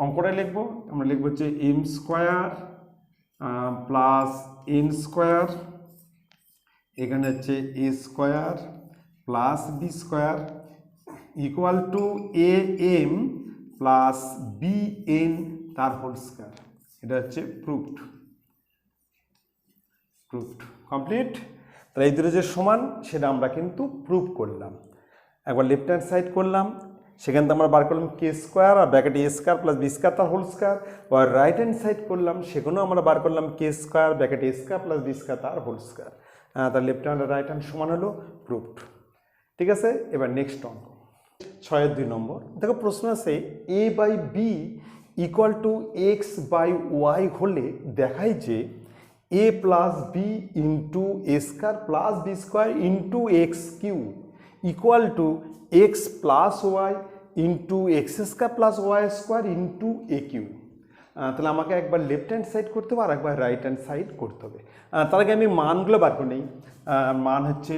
অঙ্কটা লিখবো, আমরা লিখবো হচ্ছে m² প্লাস n², এখানে হচ্ছে a² plus b² equal to am plus bn তার হোল স্কোয়ার। এটা হচ্ছে প্রুফড কমপ্লিট। তাহলে এই দুটো যে সমান সেটা আমরা কিন্তু প্রুভ করলাম। একবার লেফট হ্যান্ড সাইড করলাম, সেখান থেকে আমরা বার করলাম k² আর ব্র্যাকেটে a² প্লাস b² তার হোল স্কোয়ার। আর রাইট হ্যান্ড সাইড করলাম, সেখানেও আমরা বার করলাম k² ব্র্যাকেটে a² প্লাস b² তার হোল স্কোয়ার। তার লেফট হ্যান্ড আর রাইট হ্যান্ড সমান হলো প্রুফড। ঠিক আছে, এবার নেক্সট অঙ্ক 6-2 নম্বর। দেখো প্রশ্ন আছে a by b equal to x by y হলে দেখায় যে a plus b into a square plus B square into x Q equal to x plus y into x square plus Y square into a q. তাহলে আমাকে একবার left hand side করতে হবে আর একবার right hand side করতে হবে। তার আগে আমি মানগুলো বার করে নিই। মান হচ্ছে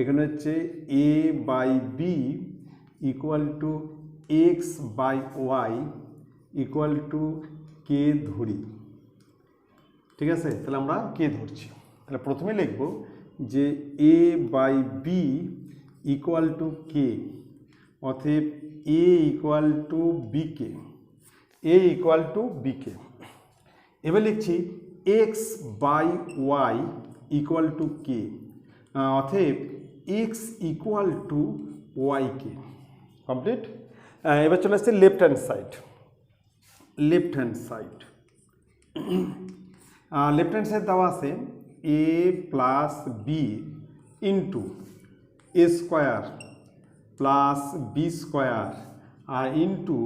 এখানে হচ্ছে a by b equal to x by Y equal to কে ধরি, ঠিক আছে। তাহলে আমরা কে ধরছি, তাহলে প্রথমে লিখব যে a by b equal to কে, অতএব এ equal to b k, a equal to b k. এবার লিখছি x by Y equal to কে, অতএব x equal to y k. Complete. এবার চলে আসছে left hand side. Left hand side left hand side দেওয়া আছে a plus b into a square plus B square আর into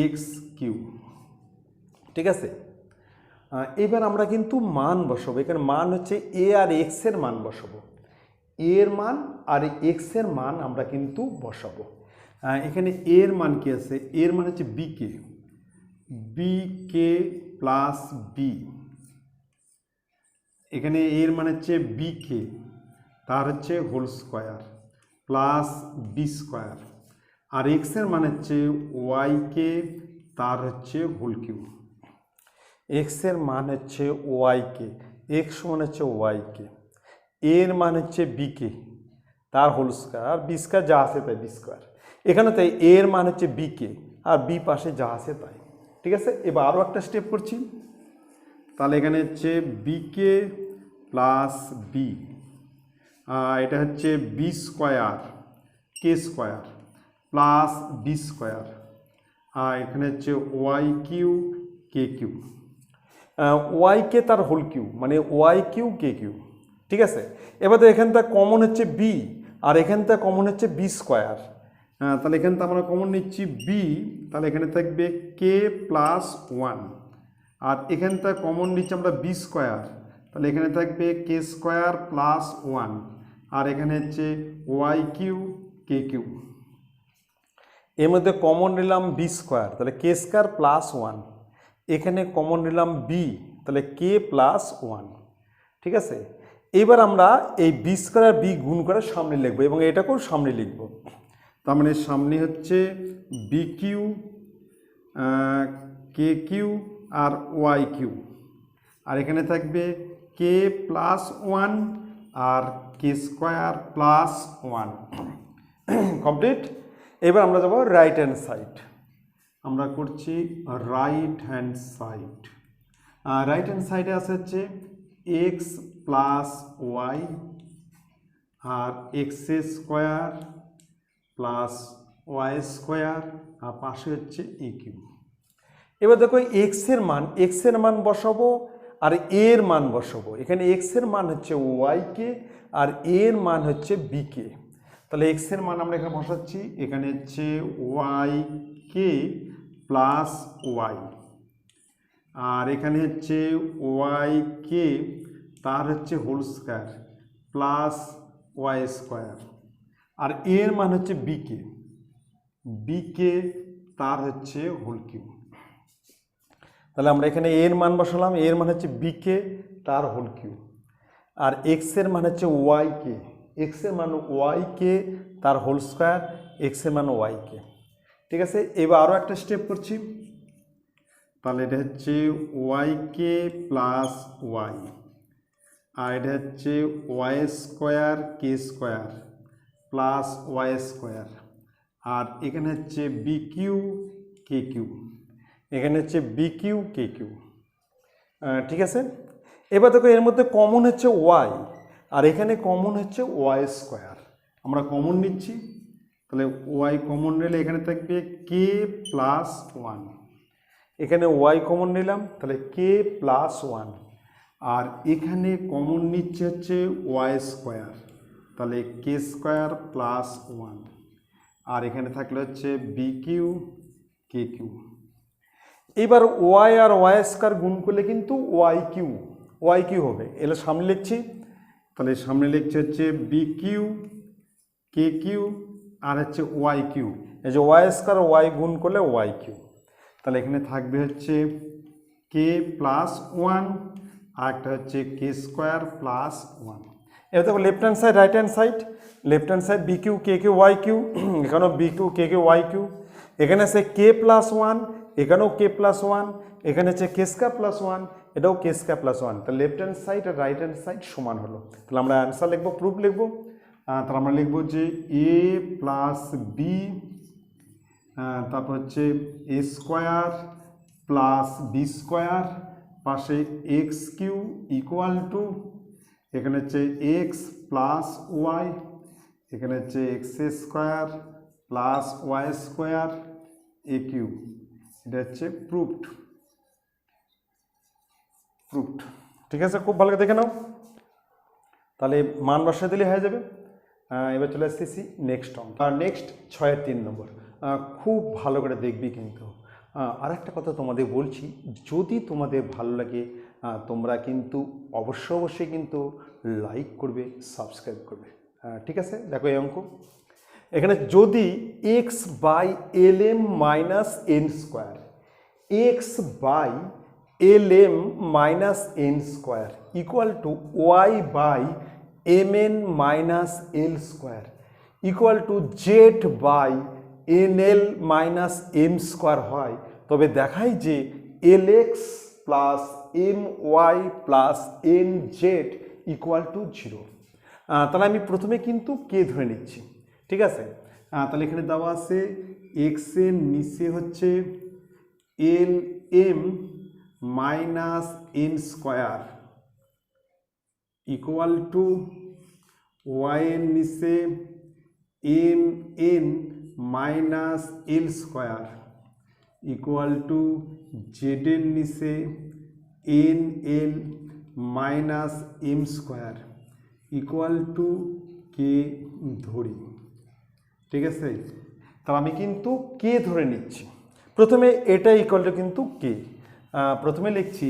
x cube, ঠিক আছে। এবার আমরা কিন্তু মান বসাবো। এখানে মান হচ্ছে এ আর এক্সের মান বসাবো, এর মান আর এক্সের মান আমরা কিন্তু বসাবো। এখানে এর মান কি আছে, এর মান হচ্ছে b k, b k plus b. এখানে এর মানে হচ্ছে বি কে, তার হচ্ছে whole square plus B square, আর এক্সের মানে হচ্ছে ওয়াই কে, তার হচ্ছে হোল কিউ। এক্সের মান হচ্ছে ওয়াই কে, এক্স মানে হচ্ছে ওয়াই কে, এর মান হচ্ছে বি কে, তার হোল স্কোয়ার, আর বি স্কোয়ার যা আছে তাই বি স্কোয়ার। এখানে তাই এর মান হচ্ছে বি কে আর বি পাশে যা আছে তাই, ঠিক আছে। এবার আরও একটা স্টেপ করছি। তাহলে এখানে হচ্ছে বি কে প্লাস বি, এটা হচ্ছে b square k square plus B square, আর এখানে হচ্ছে ওয়াই কিউ কে কিউ। ওয়াই কে তার হোল কিউ মানে ওয়াই কিউ কে কিউ, ঠিক আছে। এবার তো এখানটা কমন হচ্ছে বি আর এখানটা কমন হচ্ছে বি স্কোয়ার। তাহলে এখানটা আমরা কমন নিচ্ছি বি, তাহলে এখানে থাকবে কে প্লাস ওয়ান, আর এখানটা কমন নিচ্ছি আমরা বি স্কোয়ার, তাহলে এখানে থাকবে কে স্কোয়ার প্লাস ওয়ান, আর এখানে হচ্ছে ওয়াই কিউ কে কিউ। এর মধ্যে কমন নিলাম বি স্কোয়ার, তাহলে কে স্কোয়ার প্লাস ওয়ান, এখানে কমন নিলাম বি, তাহলে কে প্লাস ওয়ান, ঠিক আছে। এবার আমরা এই বি স্কোয়ার আর বি গুণ করে সামনে লিখবো এবং এটাকেও সামনে লিখব। তার মানে সামনে হচ্ছে বি কিউ কে কিউ আর ওয়াই কিউ, আর এখানে থাকবে কে প্লাস ওয়ান আর k square plus one. Complete. এবার আমরা যাব রাইট হ্যান্ড সাইড। আমরা করছি right hand side. Right hand সাইডে আছে হচ্ছে এক্স প্লাস ওয়াই আর x square plus Y square আর পাশে হচ্ছে এ কিউ। এবার দেখো এক্সের মান বসাবো আর এর মান বসাবো। এখানে এক্সের মান হচ্ছে ওয়াই কে আর এর মান হচ্ছে বি কে। তাহলে এক্সের মান আমরা এখানে বসাচ্ছি, এখানে হচ্ছে ওয়াই কে প্লাস ওয়াই, আর এখানে হচ্ছে ওয়াই কে তার হচ্ছে whole square plus Y square, আর এর মান হচ্ছে বি কে তার হচ্ছে হোল কিউ। তাহলে আমরা এখানে এর মান বসালাম, এর মান হচ্ছে বি কে তার হোল কিউ, আর এক্সের মান হচ্ছে ওয়াই কে, এক্সের মান ওয়াই কে তার হোল স্কোয়ার, এক্সের মান ওয়াই কে, ঠিক আছে। এবার আরও একটা স্টেপ করছি। তাহলে এটা হচ্ছে ওয়াই কে প্লাস ওয়াই, আর এটা হচ্ছে Y square k square plus Y square, আর এখানে হচ্ছে বি কিউ কে কিউ, এখানে হচ্ছে বি কিউ কে কিউ, ঠিক আছে। এবার দেখো এর মধ্যে কমন হচ্ছে ওয়াই আর এখানে কমন হচ্ছে ওয়াই স্কোয়ার, আমরা কমন নিচ্ছি। তাহলে ওয়াই কমন নিলে এখানে থাকবে কে প্লাস ওয়ান, এখানে ওয়াই কমন নিলাম তাহলে কে প্লাস ওয়ান, আর এখানে কমন নিচ্ছে হচ্ছে ওয়াই স্কোয়ার, তাহলে কে স্কোয়ার প্লাস 1, আর এখানে থাকলে হচ্ছে বি কিউ কে কিউ। এবার ওয়াই আর ওয়াই স্কোয়ার গুণ করলে কিন্তু ওয়াই কিউ হবে। এলে সামনে লিখছি, তাহলে সামনে লিখছে হচ্ছে বি কিউ কে কিউ আর হচ্ছে ওয়াই কিউ। এই যে ওয়াই স্কোয়ার ওয়াই গুণ করলে ওয়াই কিউ। তাহলে এখানে থাকবে হচ্ছে কে প্লাস 1 আর একটা হচ্ছে কে স্কোয়ার প্লাস 1। এবার দেখো left hand side right hand side, left hand side B Q কে কিউ ওয়াই কিউ, এখানেও বি কিউ কে কিউ ওয়াই কিউ, এখানে আছে কে প্লাস 1, এখানেও কে প্লাস 1, এখানে হচ্ছে কে স্কোয়ার প্লাস 1, এটাও কে স্কোয়ার প্লাস 1। তাহলে লেফট হ্যান্ড সাইড আর রাইট হ্যান্ড সাইড সমান হলো। তাহলে আমরা অ্যান্সার লিখবো, প্রুফ লিখবো। তাহলে আমরা লিখবো যে এ প্লাস বি, তারপর হচ্ছে এ স্কোয়ার প্লাস বি স্কোয়ার পাশে এক্স কিউ ইকুয়াল টু, এখানে হচ্ছে এক্স প্লাস ওয়াই, এখানে হচ্ছে x square plus Y square A Q. এটা হচ্ছে প্রুফড। ঠিক আছে, খুব ভালো করে দেখে নাও। তাহলে মান বসিয়ে দিলে হয়ে যাবে। এবার চলে আসতেছি নেক্সট অঙ্ক। আর নেক্সট 6-এর 3 নম্বর। খুব ভালো করে দেখবি কিন্তু। আর একটা কথা তোমাদের বলছি, যদি তোমাদের ভালো লাগে তোমরা কিন্তু অবশ্যই কিন্তু লাইক করবে, সাবস্ক্রাইব করবে। ঠিক আছে, দেখো এই অঙ্ক। এখানে যদি X by L M minus N square, X by L M minus N square equal to Y by M N minus L square equal to Z by N L minus M square হয়, তবে দেখাই যে L X plus M Y plus N Z equal to 0। তাহলে আমি প্রথমে কিন্তু কে ধরে নিচ্ছি। ঠিক আছে, তাহলে এখানে দেওয়া আছে এক্স এর নিচে হচ্ছে L M minus N square equal to Y এর নিচে M N minus L square equal to Z এর নিচে N L minus M square equal to কে ধরি। ঠিক আছে, তাহলে আমি কিন্তু কে ধরে নিচ্ছি। প্রথমে এটা ইকুয়াল টু কিন্তু কে, প্রথমে লিখছি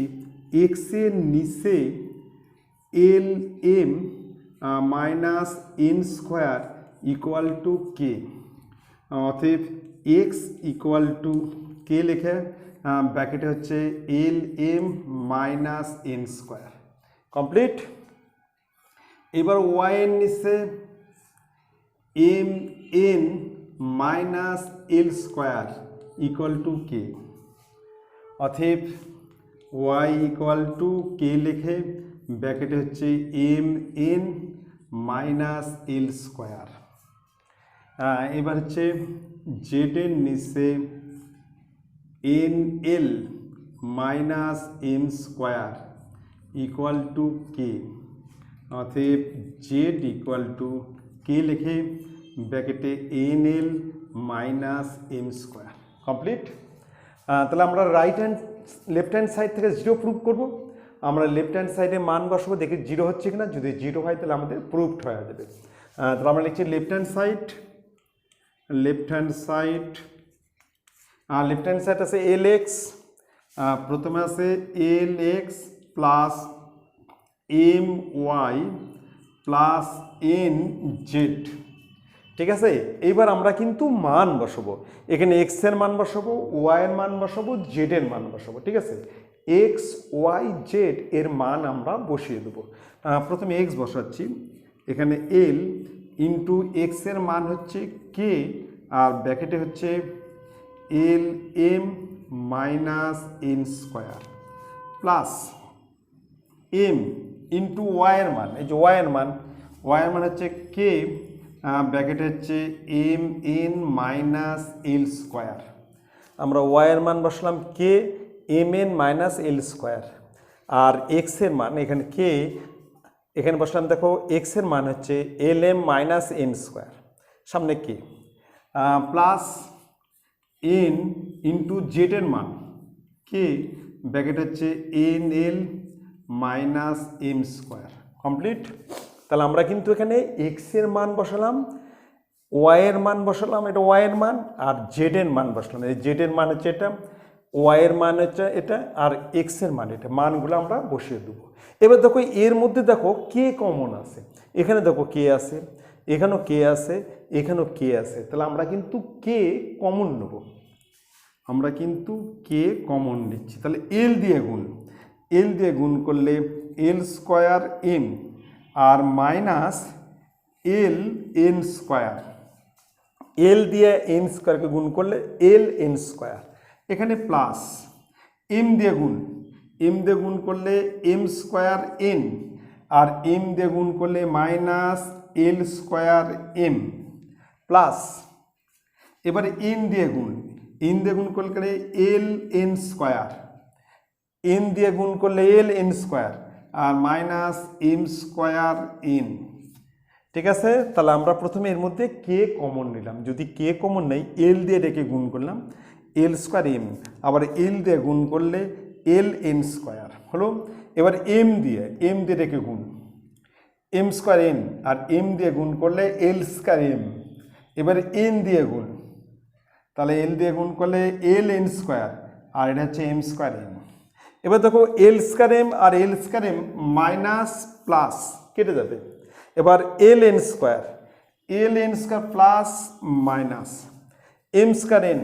এক্স এর নিচে L M minus N square equal to কে, অতএব এক্স ইকুয়াল টু কে লিখে ব্র্যাকেটে হচ্ছে L M minus N square. Complete. এবার ওয়াই এর নিচে M N minus L square equal to কে, অতএব ওয়াই ইকুয়াল টু কে লিখে ব্র্যাকেটে হচ্ছে এম এন মাইনাস এল স্কোয়ার। এবার হচ্ছে জেড এর নিচে N L minus M square equal to কে, অতএব জেড ইকুয়াল টু কে লিখে ব্র্যাকেটে এন এল মাইনাস এম স্কোয়ার। কমপ্লিট। তাহলে আমরা লেফট হ্যান্ড সাইড থেকে 0 প্রুভ করব। আমরা লেফট হ্যান্ড সাইডে মান বসাবো, দেখি 0 হচ্ছে কিনা। যদি 0 হয় তাহলে আমাদের প্রুভড হয়ে যাবে। তাহলে আমরা লিখছি লেফট হ্যান্ড সাইড আছে এল এক্স, প্রথমে আছে L X plus M Y plus N Z. ঠিক আছে, এইবার আমরা কিন্তু মান বসাবো। এখানে এক্স এর মান বসাবো, ওয়াই এর মান বসাবো, জেড এর মান বসাবো। ঠিক আছে, এক্স ওয়াই জেড এর মান আমরা বসিয়ে দেবো। প্রথমে এক্স বসাচ্ছি, এখানে এল ইন্টু এক্স এর মান হচ্ছে কে, আর ব্র্যাকেটে হচ্ছে L M minus N square plus m into y এর মান, এই যে ওয়াই এর মান হচ্ছে কে, ব্র্যাকেট হচ্ছে এম এন মাইনাস এল স্কোয়ার। আমরা ওয়াই এর মান বসলাম কে এম এন মাইনাস এল স্কোয়ার, আর এক্স এর মান এখানে কে, এখানে বসলাম দেখো এক্স এর মান হচ্ছে L M minus N square, সামনে k plus n into z এর মান কে, ব্র্যাকেট হচ্ছে এন এল মাইনাস এম স্কোয়ার। কমপ্লিট। তাহলে আমরা কিন্তু এখানে এক্স এর মান বসালাম, ওয়াই এর মান বসালাম, এটা ওয়াই এর মান, আর জেড এর মান বসালাম। এই জেড এর মান হচ্ছে এটা, ওয়াই এর মান হচ্ছে এটা, আর এক্স এর মান এটা। মানগুলো আমরা বসিয়ে দেবো। এবার দেখো এর মধ্যে দেখো কে কমন আছে, এখানে দেখো কে আছে, এখানেও কে আছে, এখানেও কে আছে। তাহলে আমরা কিন্তু কে কমন নেব, আমরা কিন্তু কে কমন নিচ্ছি। তাহলে এল দিয়ে গুণ, এল দিয়ে গুণ করলে এল স্কোয়ার এন আর minus l N square, l দিয়ে এন স্কোয়ারকে গুণ করলে এল এন স্কোয়ার, এখানে প্লাস এম দিয়ে গুণ, এম দিয়ে গুণ করলে এম স্কোয়ার এন আর এম দিয়ে গুণ করলে মাইনাস এল স্কোয়ার এম প্লাস, এবারে এন দিয়ে গুণ, এন দিয়ে গুণ করলে এল এন স্কোয়ার, এন দিয়ে গুণ করলে এল এন স্কোয়ার আর মাইনাস এম স্কোয়ার এন। ঠিক আছে, তাহলে আমরা প্রথমে এর মধ্যে কে কমন নিলাম। যদি কে কমন নেই, এল দিয়ে ডেকে গুণ করলাম এল স্কোয়ার এম, আবার এল দিয়ে গুণ করলে এল এন স্কোয়ার হলো। এবার এম দিয়ে ডেকে গুণ এম স্কোয়ার এন আর এম দিয়ে গুণ করলে এল স্কোয়ার এম। এবার এন দিয়ে গুণ, তাহলে এল দিয়ে গুণ করলে এল এন স্কোয়ার আর এটা হচ্ছে এম স্কোয়ার এম। এবার দেখো এল স্কোয়ার এম আর L square M minus plus কেটে যাবে। এবার L N square plus minus M square N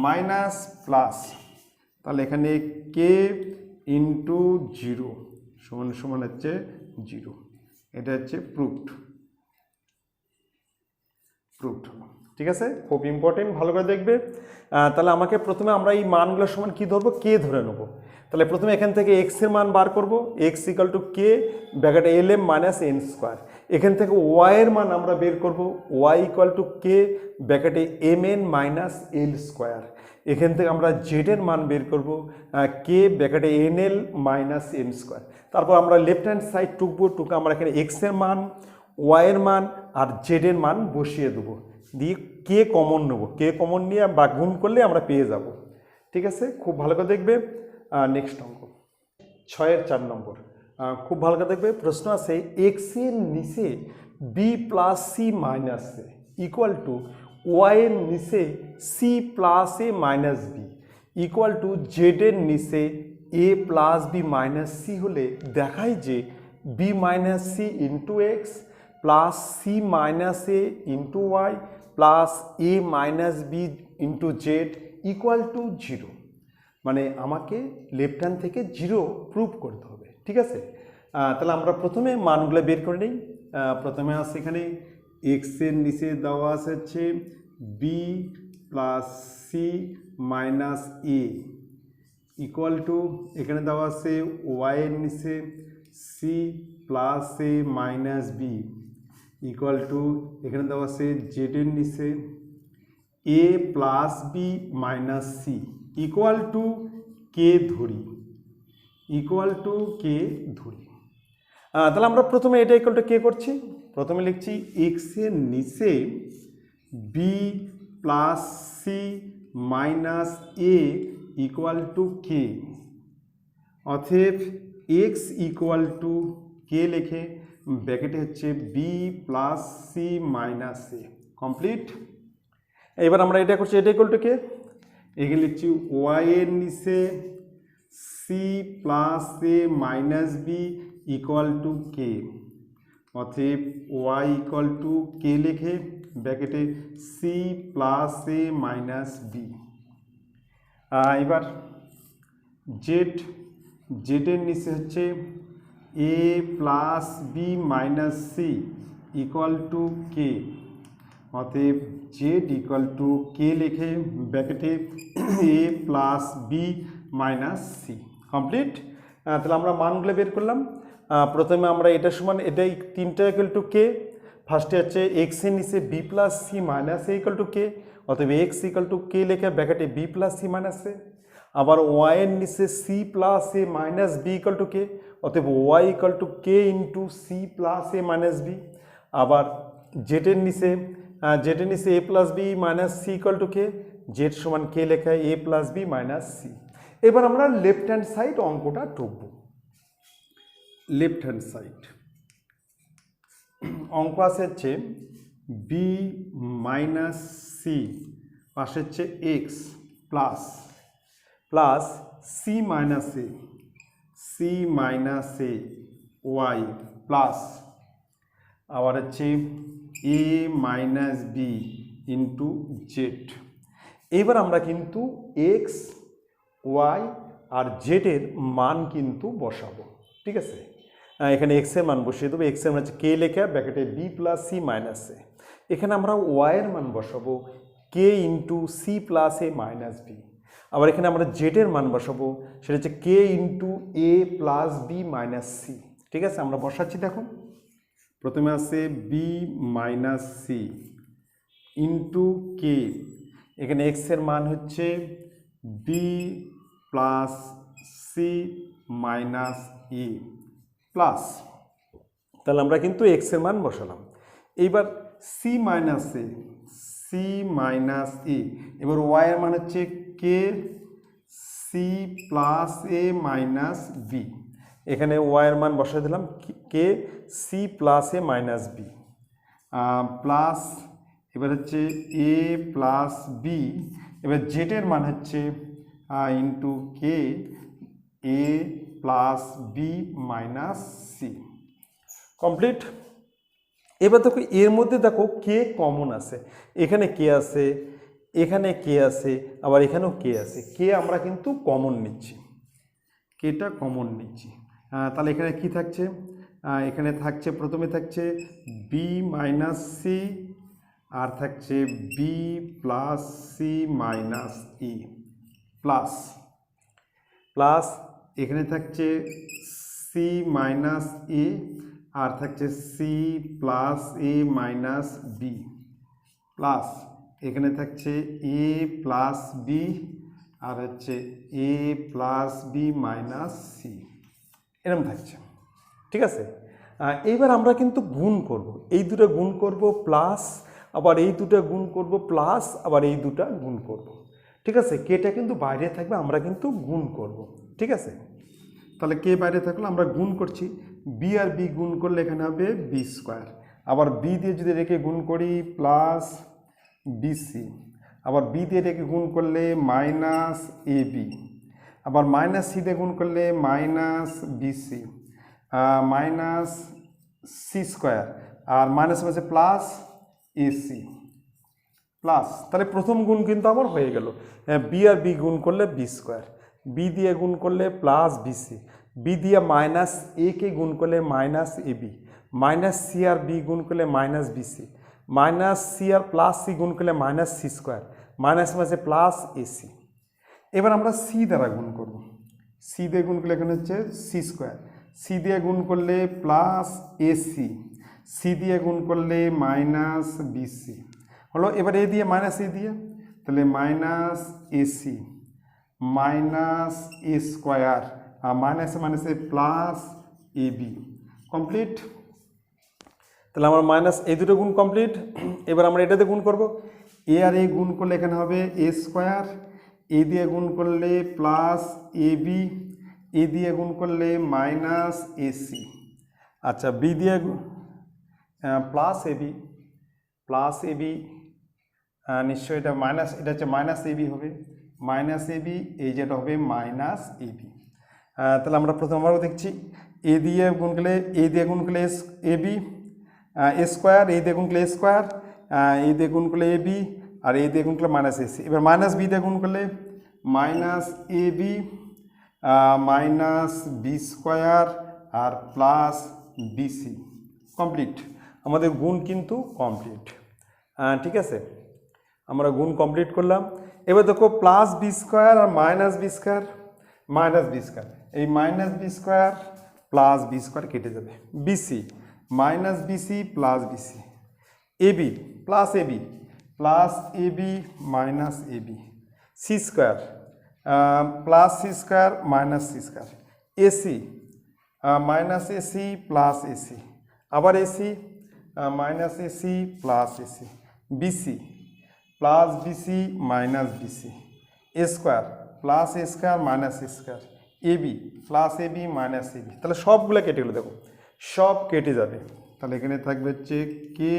minus plus, তাহলে এখানে কে ইন্টু জিরো সমান সমান হচ্ছে জিরো। এটা হচ্ছে প্রুফড হলো। ঠিক আছে, খুব ইম্পর্টেন্ট, ভালো করে দেখবে। তাহলে আমাকে প্রথমে আমরা এই মানগুলোর সমান কি ধরবো, কে ধরে নেবো। তাহলে প্রথমে এখান থেকে এক্স এর মান বার করবো, এক্স ইকাল টু কে ব্র্যাকেটে L M minus N square. এখান থেকে ওয়াই এর মান আমরা বের করবো, ওয়াই ইকাল টু কে ব্র্যাকেটে এম এন মাইনাস এল স্কোয়ার। এখান থেকে আমরা জেড এর মান বের করবো, কে ব্র্যাকেটে এন এল মাইনাস এম স্কোয়ার। তারপর আমরা লেফট হ্যান্ড সাইড টুকবো, আমরা এখানে এক্স এর মান, ওয়াই এর মান আর জেড এর মান বসিয়ে দেবো, দিয়ে কে কমন নেবো, কে কমন নিয়ে বা গুণ করলে আমরা পেয়ে যাব। ঠিক আছে, খুব ভালো করে দেখবে। নেক্সট অঙ্ক 6-4 নম্বর, খুব ভালো করে দেখবে। প্রশ্ন আছে এক্স এর নিচে B plus C minus A equal to Y এর নিচে C plus A minus B equal to Z এর নিচে এ প্লাস বি মাইনাস সি হলে দেখায় যে b minus c into x plus C minus a into y plus A minus B into z equal to zero. মানে আমাকে left hand থেকে zero prove করতে হবে। ঠিক আছে, তাহলে আমরা প্রথমে মানগুলো বের করে নিই। প্রথমে আছে এখানে এক্স এর নিচে দেওয়া আছে হচ্ছে B plus C minus A equal to, এখানে দেওয়া আছে ওয়াই এর নিচে C plus A minus B equal to, এখানে দেওয়া আছে জেড এর নিচে এ plus B minus C equal to কে ধরি, তাহলে আমরা প্রথমে এটা ইকুয়াল টু কে করছি। প্রথমে লিখছি এক্স এর নিচে B plus C minus A equal to কে, অতএব এক্স ইকুয়াল টু কে লিখে ব্র্যাকেটে হচ্ছে B plus C minus A complete. এবার আমরা এটা করছি, এটা ইকুয়াল টু কে, এখানে লিখছি ওয়াই এর নিচে C plus A minus B equal to কে, অতএব ওয়াই ইকুয়াল টু কে লিখে ব্র্যাকেটে সি প্লাস এ মাইনাস বি। এবার জেডের নিচে হচ্ছে এ plus B minus C equal to কে, অতএব জেড ইকুয়াল টু কে লিখে ব্র্যাকেটে A plus B minus C complete. তাহলে আমরা মানগুলো বের করলাম। প্রথমে আমরা এটা সমান এটাই তিনটা ইকুয়াল টু কে, ফার্স্টে হচ্ছে এক্স এর নিচে B plus C minus A equal to কে, অতএব এক্স ইকুয়াল টু কে লিখে ব্র্যাকেটে B plus C minus A. আবার ওয়াই এর নিচে C plus A minus B equal to কে, অতএব Y equal to K into C plus A minus B. আবার জেডের নিচে এ plus B minus C equal to K, Z সমান K লেখা A plus B minus C. এবার আমরা left hand side অঙ্কটা টুকবো। Left hand side অঙ্ক আছে হচ্ছে বি মাইনাস সি পাশে হচ্ছে x plus plus C minus A Y plus আবার হচ্ছে A minus B into Z. এবার আমরা কিন্তু এক্স ওয়াই আর জেডের মান কিন্তু বসাবো, ঠিক আছে। এখানে এক্সের মান বসিয়ে দেবো, এক্সের মান হচ্ছে কে লেখা ব্র্যাকেটে বি প্লাস সি মাইনাস এ। এখানে আমরা ওয়াইয়ের মান বসাবো কে ইন্টু সি প্লাস এ মাইনাস বি। আবার এখানে আমরা জেডের মান বসাবো, সেটা হচ্ছে কে ইন্টু এ প্লাস বি মাইনাস সি, ঠিক আছে। আমরা বসাচ্ছি, দেখো প্রথমে আছে B minus c into k, এখানে এক্সের মান হচ্ছে B plus C minus E plus, তাহলে আমরা কিন্তু এক্সের মান বসালাম। এইবার সি মাইনাস ই, এবার ওয়াইয়ের মান হচ্ছে কে সি প্লাস এ মাইনাস বি, এখানে ওয়াইয়ের মান বসাই দিলাম কে সি প্লাস এ মাইনাস বি প্লাস, এবার হচ্ছে এ প্লাস বি, এবার জেডের মান হচ্ছে into K A plus B minus C, complete. এবার দেখো এর মধ্যে দেখো কে কমন আছে, এখানে কে আছে, এখানে কে আছে, আবার এখানেও কে আছে, কে আমরা কিন্তু কমন নিচ্ছি, কেটা কমন নিচ্ছি। তাহলে এখানে কি থাকছে, এখানে থাকছে প্রথমে থাকছে বি মাইনাস সি আর থাকছে B plus C minus E plus plus, এখানে থাকছে সি মাইনাস এ আর থাকছে সি প্লাস এ মাইনাস বি প্লাস, এখানে থাকছে এ প্লাস বি আর হচ্ছে এ প্লাস বি মাইনাস সি, এরকম থাকছে, ঠিক আছে। এইবার আমরা কিন্তু গুণ করব, এই দুটো গুণ করব প্লাস, আবার এই দুটো গুণ করব প্লাস, আবার এই দুটো গুণ করব, ঠিক আছে। কেটা কিন্তু বাইরে থাকবে, আমরা কিন্তু গুণ করব, ঠিক আছে। তাহলে কে বাইরে থাকলে আমরা গুণ করছি, বি আর বি গুণ করলে এখানে হবে বি স্কোয়ার, আবার বি দিয়ে যদি রেখে গুণ করি প্লাস বিসি, আবার বি দিয়ে রেখে গুণ করলে মাইনাস এ বি, আবার মাইনাস সি দিয়ে গুণ করলে minus BC minus C square, আর মাইনাস আছে প্লাস এসি প্লাস। তাহলে প্রথম গুণ কিন্তু আমার হয়ে গেল, বি আর বি গুণ করলে বি স্কোয়ার, বি দিয়ে গুণ করলে প্লাস বিসি, বি দিয়ে মাইনাস এ কে গুণ করলে minus A B, minus C R B গুণ করলে মাইনাস বিসি, মাইনাস সি আর প্লাস সি গুণ করলে মাইনাস সি স্কোয়ার, মাইনাস মাঝে প্লাস এসি। এবার আমরা সি দ্বারা গুণ করব, সি দিয়ে গুণ করলে এখানে হচ্ছে সি স্কোয়ার, সি দিয়ে গুণ করলে প্লাস এসি, সি দিয়ে গুণ করলে মাইনাস বিসি হলো। এবার এ দিয়ে মাইনাস এ দিয়ে, তাহলে minus AC minus A square আর মাইনাসে মাইনাসে প্লাস এ বি, কমপ্লিট। তাহলে আমার মাইনাস এই দুটো গুণ কমপ্লিট। এবার আমরা এটাতে গুণ করব, এ আর এ গুণ করলে এখানে হবে এ স্কোয়ার, এ দিয়ে গুণ করলে প্লাস এ বি, এ দিয়ে গুণ করলে মাইনাস এসি, আচ্ছা বি দিয়ে প্লাস এ বি নিশ্চয়ই এটা মাইনাস, এটা হচ্ছে মাইনাস এ বি হবে, মাইনাস এ বি, এই যেটা হবে মাইনাস এ বি। তাহলে আমরা প্রথমবার দেখছি, এ দিয়ে গুণ করলে এ দিয়ে গুণ করলে এ বি এ স্কোয়ার, এ দিয়ে গুণ করলে এ স্কোয়ার, এ দিয়ে গুণ করলে এ বি আর এ দিয়ে গুণ করলে মাইনাস এসি। এবার মাইনাস বি দিয়ে গুণ করলে minus A B minus B square R plus BC, complete. আমাদের গুণ কিন্তু কমপ্লিট, ঠিক আছে। আমরা গুণ কমপ্লিট করলাম। এবার দেখো প্লাস বি স্কোয়ার আর মাইনাস বি স্কোয়ার, এই minus B square plus B square কেটে যাবে, BC minus BC plus BC, AB plus AB minus AB, C square plus C square minus C square, AC minus AC plus AC, আবার AC minus AC plus AC, BC plus BC minus BC, A square plus A square minus A square, AB plus AB minus AB. তাহলে সবগুলো কেটে গেলো, দেখো সব কেটে যাবে। তাহলে এখানে থাকবে হচ্ছে কে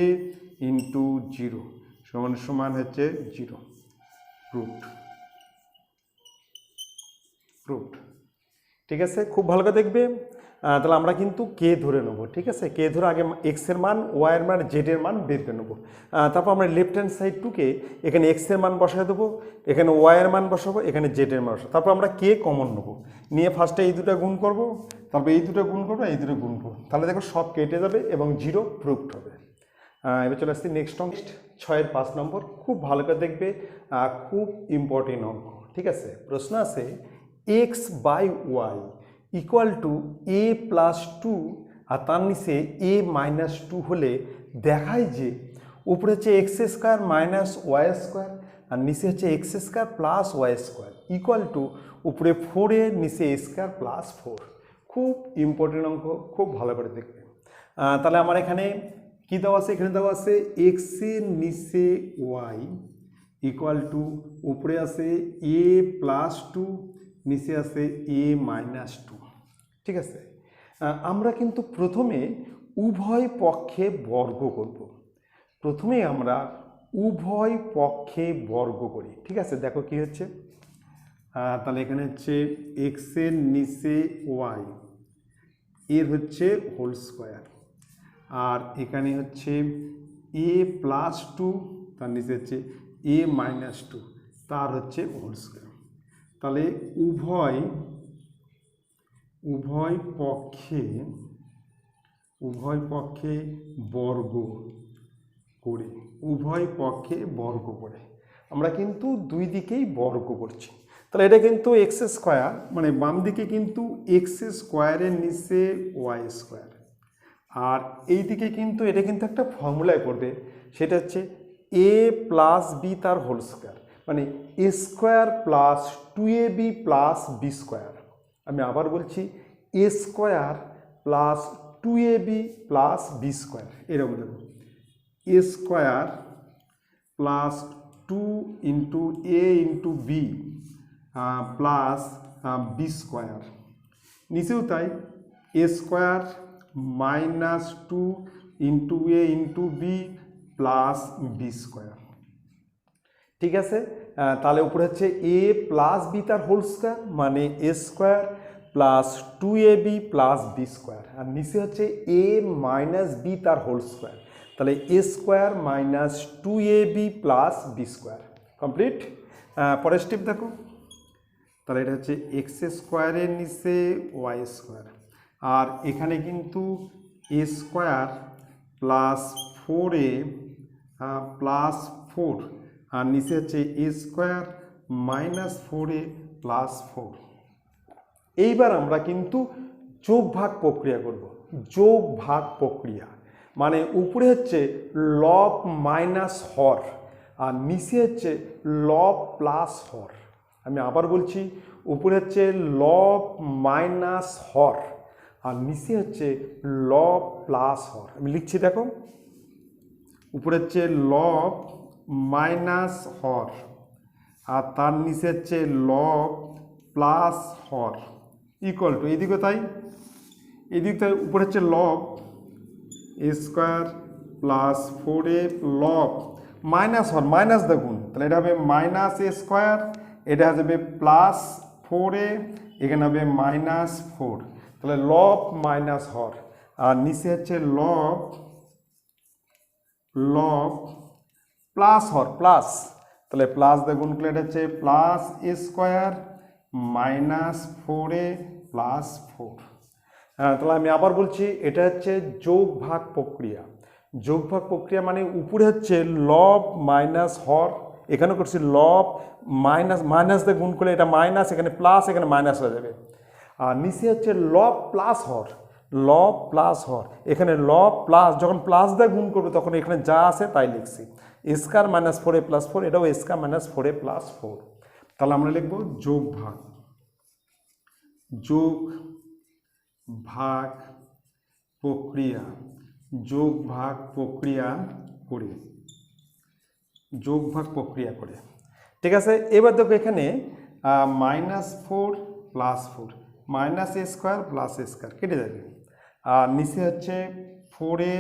ইন্টু জিরো সমান সমান হচ্ছে জিরো। প্রুফড। ঠিক আছে, খুব ভালো করে দেখবে। তাহলে আমরা কিন্তু কে ধরে নেব, ঠিক আছে। কে ধরে আগে এক্স এর মান, ওয়াই এর মান, জেড এর মান বের করে নেবো। তারপর আমরা লেফট হ্যান্ড সাইড টুকে এখানে এক্স এর মান বসায় দেবো, এখানে ওয়াই এর মান বসাবো, এখানে জেড এর মান বসাবো। তারপর আমরা কে কমন নেবো, নিয়ে ফার্স্টে এই দুটো গুণ করব, তারপর এই দুটো গুণ করবো, এই দুটো গুণ করবো, তাহলে দেখো সব কেটে যাবে এবং জিরো প্রুফড হবে। এবার চলে আসছি নেক্সট অঙ্ক, 6-5 নম্বর। খুব ভালো করে দেখবে, খুব ইম্পর্টেন্ট অঙ্ক, ঠিক আছে। প্রশ্ন আছে X by Y equal to A plus two, আর তার নিচে এ মাইনাস টু হলে দেখায় যে উপরে হচ্ছে x square minus Y square আর নিচে হচ্ছে x square plus Y square equal to উপরে 4 নিচে এ স্কোয়ার প্লাস 4। খুব ইম্পর্টেন্ট অঙ্ক, খুব ভালো করে দেখবে। তাহলে আমার এখানে কী দেওয়া আছে, এখানে দেওয়া আছে এক্সের নিচে ওয়াই ইকুয়াল টু উপরে আছে এ প্লাস টু, নিচে আছে এ মাইনাস টু, ঠিক আছে। আমরা কিন্তু প্রথমে উভয় পক্ষে বর্গ করব। প্রথমে আমরা উভয় পক্ষে বর্গ করি, ঠিক আছে। দেখো কি হচ্ছে, তাহলে এখানে হচ্ছে এক্সের নিচে ওয়াই এর হচ্ছে হোল স্কোয়ার, আর এখানে হচ্ছে এ প্লাস টু, তার নিচে হচ্ছে এ মাইনাস টু, তার হচ্ছে হোল স্কোয়ার। তাহলে উভয় পক্ষে বর্গ করে, উভয় পক্ষে বর্গ করে আমরা কিন্তু দুই দিকেই বর্গ করছি। তাহলে এটা কিন্তু এক্স স্কোয়ার, মানে বাম দিকে কিন্তু এক্স স্কোয়ারের নিচে ওয়াই স্কোয়ার, আর এই দিকে কিন্তু এটা কিন্তু একটা ফর্মুলায় পড়বে, সেটা হচ্ছে এ প্লাস বি তার হোল স্কোয়ার, মানে A square plus 2ab plus B square. আমি আবার বলছি A square plus 2ab plus B square, এরকম দেবো A square plus 2 into A into B plus B square, নিচেও তাই A square minus 2 into A into B plus B square, ঠিক আছে। তাহলে উপরে হচ্ছে এ প্লাস বি তার হোল স্কোয়ার, মানে A square plus 2ab plus B square, আর নিচে হচ্ছে এ মাইনাস বি তার হোল স্কোয়ার, তাহলে A square minus 2ab plus B square. Complete. পরের স্টেপ দেখো, তাহলে এটা হচ্ছে এক্স স্কোয়ারের নিচে ওয়াই স্কোয়ার, আর এখানে কিন্তু এ স্কোয়ার প্লাস 4a প্লাস 4, আর নিচে হচ্ছে এ স্কোয়ার মাইনাস 4a প্লাস 4। এইবার আমরা কিন্তু যোগ ভাগ প্রক্রিয়া করব। যোগ ভাগ প্রক্রিয়া মানে উপরে হচ্ছে লব মাইনাস হর, আর নিচে হচ্ছে লব প্লাস হর। আমি আবার বলছি, উপরে হচ্ছে লব মাইনাস হর, আর নিচে হচ্ছে লব প্লাস হর। আমি লিখছি দেখো, উপরে হচ্ছে লব মাইনাস হর, আর তার নিচে হচ্ছে লব প্লাস হর ইকুয়াল টু, এদিকে তাই উপরে হচ্ছে লব এ স্কোয়ার প্লাস 4a লব মাইনাস হর, মাইনাস দেখুন, তাহলে এটা হবে মাইনাস এ স্কোয়ার, এটা হবে প্লাস 4a, এখানে হবে মাইনাস 4, তাহলে লব মাইনাস হর, আর নিচে হচ্ছে লব প্লাস হর প্লাস, তাহলে প্লাস দেখুন এটা হচ্ছে plus A square minus 4a plus 4। তাহলে আমি আবার বলছি, এটা হচ্ছে যোগ ভাগ প্রক্রিয়া। যোগ ভাগ প্রক্রিয়া মানে উপরে হচ্ছে লব মাইনাস হর, এখানে করছি লব মাইনাস, মাইনাস দিয়ে গুণ করলে এটা মাইনাস, এখানে প্লাস, এখানে মাইনাস হয়ে যাবে, আর নিচে হচ্ছে লব প্লাস হর, লব প্লাস হর, এখানে লব প্লাস, যখন প্লাস দিয়ে গুণ করবে তখন এখানে যা আছে তাই লিখছি, এ স্কোয়ার মাইনাস 4a প্লাস 4, এটাও এ স্কোয়ার মাইনাস 4a প্লাস 4। তাহলে আমরা লিখব যোগ ভাগ প্রক্রিয়া, যোগ ভাগ প্রক্রিয়া করে, ঠিক আছে। এবার দেখো এখানে minus 4 plus 4, minus A square plus A square কেটে যাবে, আর নিচে হচ্ছে 4a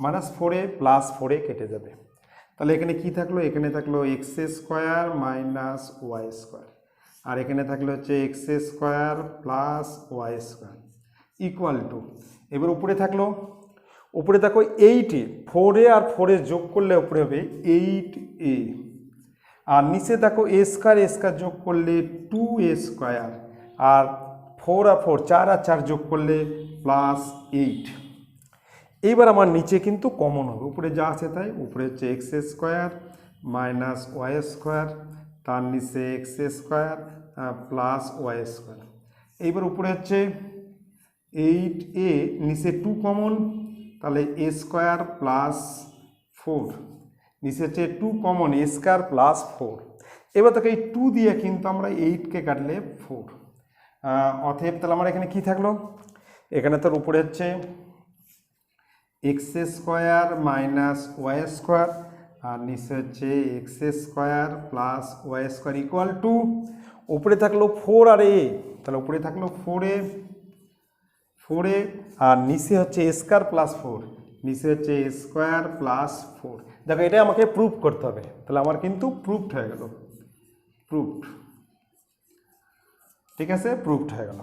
minus 4a plus 4a কেটে যাবে। তাহলে এখানে কি থাকলো, এখানে থাকলো X square minus Y square, আর এখানে থাকলো হচ্ছে x square plus Y square equal to, এবার উপরে থাকলো, উপরে দেখো 8a, 4a আর 4a যোগ করলে উপরে হবে 8a, আর নিচে দেখো এ স্কোয়ার যোগ করলে 2a স্কোয়ার, আর 4 আর 4 4 আর 4 যোগ করলে প্লাস 8। এইবার আমার নিচে কিন্তু কমন হবে, উপরে যা আছে তাই, উপরে হচ্ছে x square minus Y square, তার নিচে x square plus Y square. এইবার উপরে হচ্ছে 8a, নিচে 2 কমন, তাহলে এ স্কোয়ার প্লাস 4, নিচে হচ্ছে 2 কমন, এ স্কোয়ার প্লাস 4। এবার তাকে এই 2 দিয়ে কিন্তু আমরা 8কে কাটলে 4, অতএব তাহলে আমার এখানে কি থাকলো, এখানে তার উপরে হচ্ছে x square minus Y square, আর নিচে হচ্ছে x square plus Y square equal to, উপরে থাকলো 4 আর a, তাহলে উপরে থাকলো 4a, আর নিচে হচ্ছে এ স্কোয়ার প্লাস 4, নিচে হচ্ছে এ স্কোয়ার প্লাস 4। দেখো এটা আমাকে প্রুফ করতে হবে, তাহলে আমার কিন্তু প্রুফড হয়ে গেল, প্রুফড, ঠিক আছে, প্রুফড হয়ে গেল।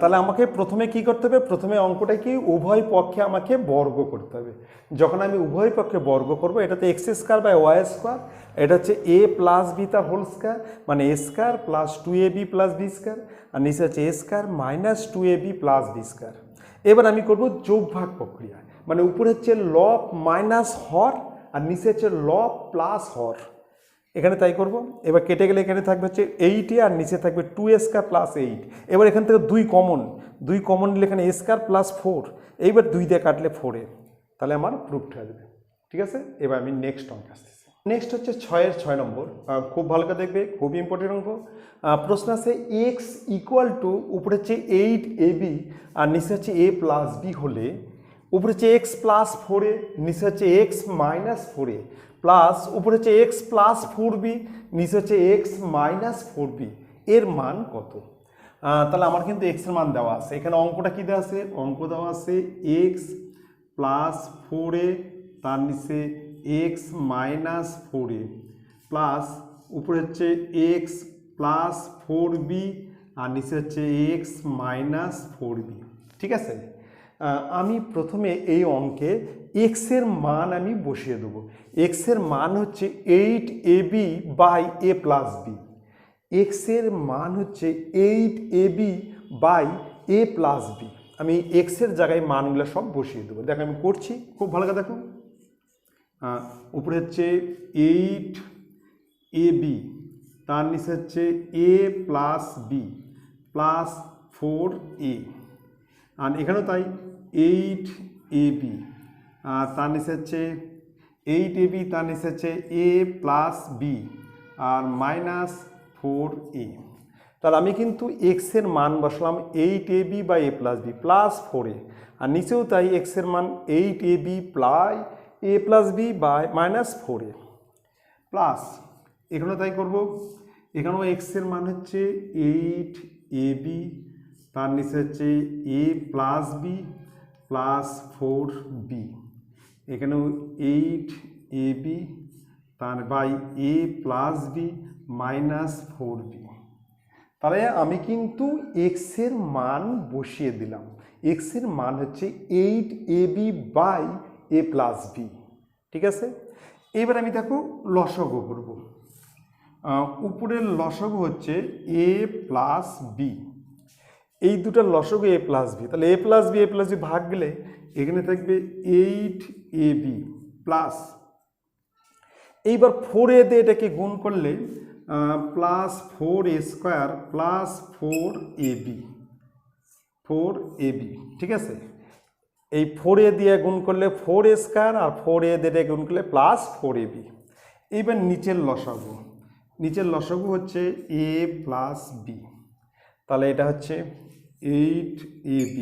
তাহলে আমাকে প্রথমে কি করতে হবে, প্রথমে অঙ্কটা কি উভয় পক্ষে আমাকে বর্গ করতে হবে। যখন আমি উভয় পক্ষে বর্গ করব, এটাতে X square by Y square, এটা হচ্ছে এ প্লাস বি তার হোল স্কোয়ার, মানে A square plus 2ab plus B square, আর নিচে হচ্ছে এ square minus 2ab plus B square. এবার আমি করব যোগ ভাগ প্রক্রিয়া, মানে উপরে হচ্ছে লব মাইনাস হর, আর নিচে হচ্ছে লব প্লাস হর, এখানে তাই করব। এবার কেটে গেলে এখানে থাকবে হচ্ছে 8a, আর নিচে থাকবে 2a স্কোয়ার প্লাস 8। এবার এখান থেকে 2 কমন নিলে এখানে এ স্কোয়ার প্লাস 4, এইবার 2 দিয়ে কাটলে 4a, তাহলে আমার প্রুফড হয়ে যাবে, ঠিক আছে। এবার আমি নেক্সট অঙ্ক আসতেছি। নেক্সট হচ্ছে 6 নম্বর, খুব ভালো করে দেখবে, খুবই ইম্পর্টেন্ট অঙ্ক। প্রশ্ন আছে এক্স ইকুয়াল টু, উপরে হচ্ছে 8ab আর নিচে হচ্ছে a প্লাস বি হলে, উপরে হচ্ছে এক্স প্লাস 4a, নিচে হচ্ছে এক্স মাইনাস 4a, প্লাস উপরে হচ্ছে এক্স প্লাস 4b, নিচে হচ্ছে এক্স মাইনাস 4b, এর মান কত? তাহলে আমার কিন্তু এক্স এর মান দেওয়া আছে, এখানে অঙ্কটা কি দেওয়া আছে, অঙ্ক দেওয়া আছে এক্স প্লাস 4a, তার নিচে এক্স মাইনাস 4a, প্লাস উপরে হচ্ছে এক্স প্লাস 4b, আর নিচে হচ্ছে এক্স মাইনাস 4b, ঠিক আছে। আমি প্রথমে এই অঙ্কে এক্স এর মান আমি বসিয়ে দেবো। এক্স এর মান হচ্ছে 8ab by a plus b, x এর মান হচ্ছে 8ab by a plus b. আমি এক্স এর জায়গায় মানগুলো সব বসিয়ে দেবো, দেখো আমি করছি, খুব ভালো করে দেখো। উপরে হচ্ছে 8ab, তার নিচে হচ্ছে এ প্লাস বি প্লাস 4a, আর এখানেও তাই 8ab, আর তার নিচে হচ্ছে 8ab, তার নিচে হচ্ছে এ প্লাস বি আর মাইনাস 4a। তাহলে আমি কিন্তু এক্স এর মান বসলাম 8ab by a plus B plus 4a, আর নিচেও তাই এক্স এর মান 8ab by a plus b by minus 4a, plus এখানেও তাই করব, এখানেও এক্স এর মান হচ্ছে 8ab, তার নিচে হচ্ছে এ প্লাস বি প্লাস 4b, এখানেও 8ab তার by a plus B minus 4b। তাহলে আমি কিন্তু এক্স এর মান বসিয়ে দিলাম, এক্স এর মান হচ্ছে 8ab by a plus B, ঠিক আছে। এবার আমি দেখো লসাগু করব, উপরের লসাগু হচ্ছে এ প্লাস বি, এই দুটার লসাগু এ প্লাস বি, তাহলে এ প্লাস বি ভাগ গেলে এখানে থাকবে 8ab প্লাস, এইবার 4a দিয়ে এটাকে গুণ করলে plus 4a square plus 4ab, ঠিক আছে। এই 4a দিয়ে গুণ করলে 4a স্কোয়ার, আর 4a দিয়ে গুণ করলে প্লাস 4ab। এইবার নিচের লসাগু হচ্ছে a প্লাস বি, তাহলে এটা হচ্ছে 8ab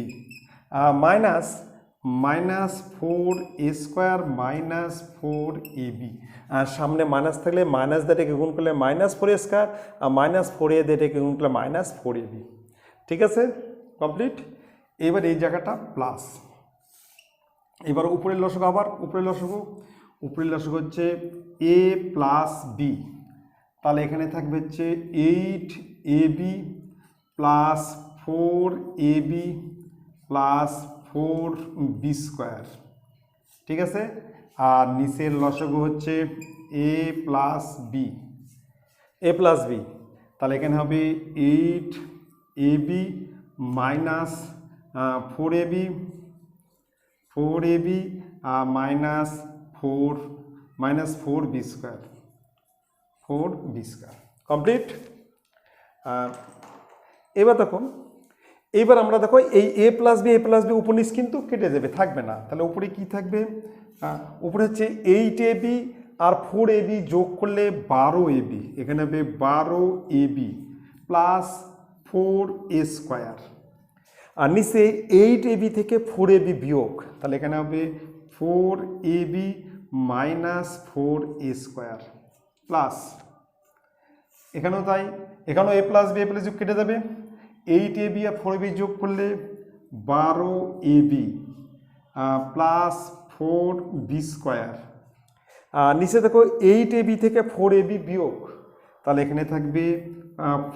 minus 4a square minus 4ab, আর সামনে মাইনাস থাকলে মাইনাস দিয়ে এটাকে গুণ করলে মাইনাস 4a স্কোয়ার, আর মাইনাস 4a দিয়ে এটাকে গুণ করলে মাইনাস 4ab, ঠিক আছে, কমপ্লিট। এবার এই জায়গাটা প্লাস, এবার উপরের লসাগু, আবার উপরের লসাগু হচ্ছে a প্লাস বি, তাহলে এখানে থাকবে হচ্ছে 8ab plus 4ab plus 4b square, ঠিক আছে। আর নিচের লসাগু হচ্ছে a প্লাস বি, তাহলে এখানে হবে 8ab minus 4ab minus 4b square, complete. এবার আমরা দেখো এই a প্লাস বি উপনিচ কিন্তু কেটে যাবে, থাকবে না। তাহলে উপরে কি থাকবে? উপরে হচ্ছে 8ab আর 4ab যোগ করলে 12ab, এখানে হবে 12ab প্লাস 4a স্কোয়ার। আর নিচে 8ab থেকে 4ab বিয়োগ, তাহলে এখানে হবে 4ab minus 4a square plus, এখানেও তাই, এখানেও a প্লাস বি যোগ কেটে যাবে, 8ab আর 4ab যোগ করলে 12ab প্লাস 4b স্কোয়ার। আর নিচে দেখো 8ab থেকে 4ab বিয়োগ, তাহলে এখানে থাকবে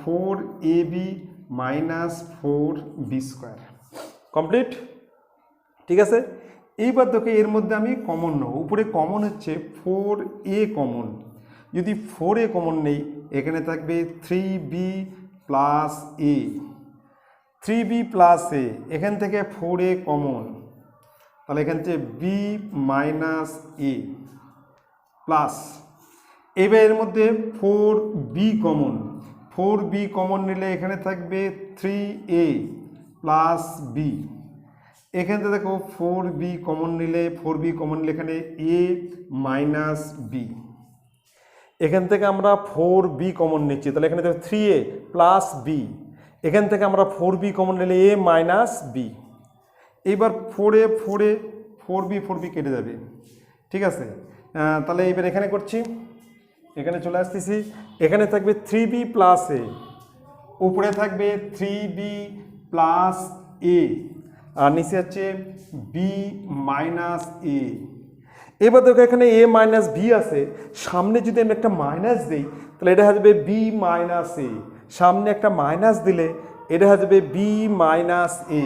4ab minus 4b square. Complete, ঠিক আছে। এইবার দেখো এর মধ্যে আমি কমন নেব, উপরে কমন হচ্ছে 4a কমন, যদি 4a কমন নেই এখানে থাকবে 3b plus a, 3b plus a, এখান থেকে 4a কমন, তাহলে এখান থেকে b মাইনাস a প্লাস, এবার এর মধ্যে 4b কমন, 4b কমন নিলে এখানে থাকবে 3a প্লাস b, এখান থেকে দেখো 4b কমন নিলে এখানে a মাইনাস b, এখান থেকে আমরা 4b কমন নিচ্ছি, তাহলে এখানে দেখো 3a প্লাস b, এখান থেকে আমরা 4b কমন নিলে a মাইনাস b। এইবার 4b কেটে যাবে, ঠিক আছে। তাহলে এবার এখানে করছি, এখানে চলে আসতেছি, এখানে থাকবে 3b প্লাস a, উপরে থাকবে 3b প্লাস a, আর নিচে হচ্ছে b মাইনাস a। এবার দেখো এখানে a মাইনাস b আছে, সামনে যদি আমি একটা মাইনাস দিই তাহলে এটা হয়ে যাবে b মাইনাস a, সামনে একটা মাইনাস দিলে এটা হয়ে যাবে b মাইনাস a,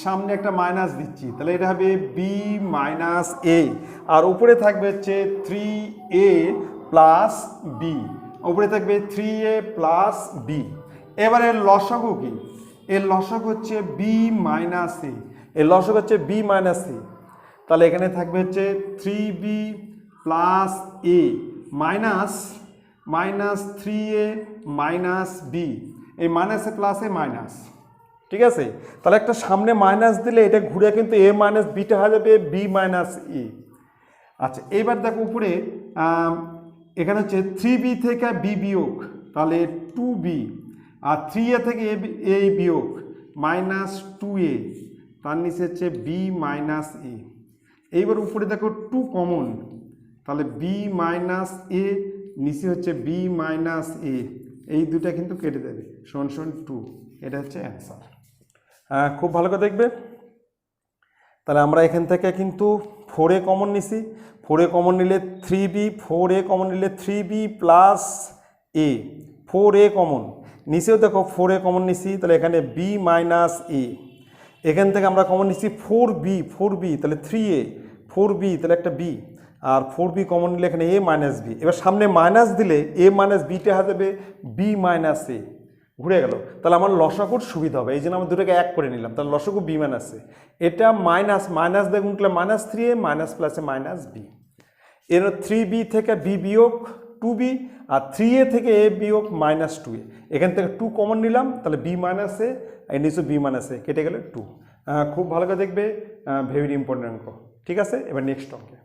সামনে একটা মাইনাস দিচ্ছি তাহলে এটা হবে b মাইনাস a, আর উপরে থাকবে হচ্ছে 3a প্লাস b, উপরে থাকবে 3a প্লাস b। এবারে লসাগু কি? এর লসাগু হচ্ছে b মাইনাস a, এর লসাগু হচ্ছে b মাইনাস a, তাহলে এখানে থাকবে হচ্ছে 3b plus a minus 3a minus b, এই মাইনাসে প্লাসে মাইনাস, ঠিক আছে। তাহলে একটা সামনে মাইনাস দিলে এটা ঘুরে কিন্তু a মাইনাস বিটা হয়ে যাবে b মাইনাস a। আচ্ছা, এইবার দেখো উপরে এখানে হচ্ছে 3b থেকে b বিয়োগ, তাহলে 2b, আর 3a থেকে a বিয়োগ মাইনাস 2a, তার নিচে হচ্ছে b মাইনাস a। এইবার উপরে দেখো 2 কমন, তাহলে b মাইনাস a, নিচে হচ্ছে b মাইনাস a, এই দুটা কিন্তু কেটে দেবে, সমান 2, এটা হচ্ছে অ্যান্সার। খুব ভালো করে দেখবে। তাহলে আমরা এখান থেকে কিন্তু 4a কমন নিছি, 4a কমন নিলে 3b, 4a কমন নিলে 3b plus a, 4a common, নিচেও দেখো 4a কমন নিছি, তাহলে এখানে b মাইনাস a, এখান থেকে আমরা কমন নিচ্ছি 4b, তাহলে 3a, 4b তাহলে একটা b, আর 4b কমন নিলে এখানে a মাইনাস b। এবার সামনে মাইনাস দিলে a মাইনাস বিটা হয়ে যাবে b মাইনাস a, ঘুরে গেল। তাহলে আমার লসাগুর সুবিধা হবে, এই জন্য আমরা দুটোকে এক করে নিলাম, তাহলে লসাগু b মাইনাস a, এটা মাইনাস দিয়ে গুণ করলে মাইনাস 3a, মাইনাস প্লাসে মাইনাস b। এর 3b থেকে b বিয়োগ 2b, আর 3a থেকে a বিয়োগ মাইনাস 2a, এখান থেকে 2 কমন নিলাম, তাহলে b মাইনাস a, এর নিচে b মাইনাস a, কেটে গেলে 2। খুব ভালো করে দেখবে, ভেরি ইম্পর্টেন্ট অঙ্ক, ঠিক আছে। এবার নেক্সট অঙ্কে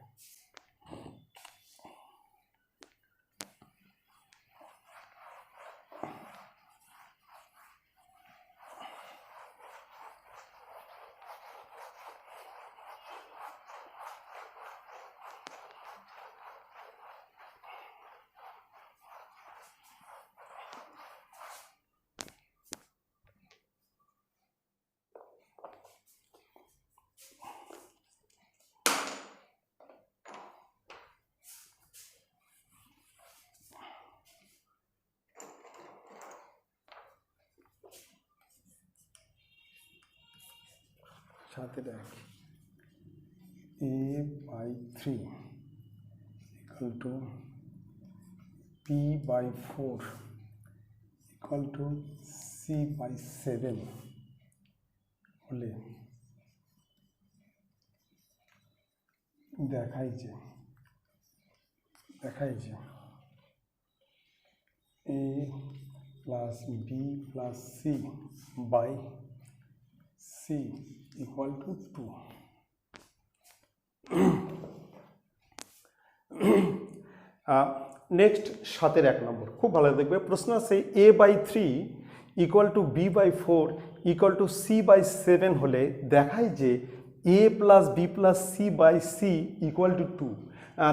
7 A/3 equal to P/4 equal to C/7 হলে দেখাই যে A plus B plus C by C equal to 2. Next 7 1 নম্বর খুব ভালো দেখবে প্রশ্ন আছে A/3 equal to B/4 equal to C/7 হলে দেখায় যে A plus B plus c by c equal to 2।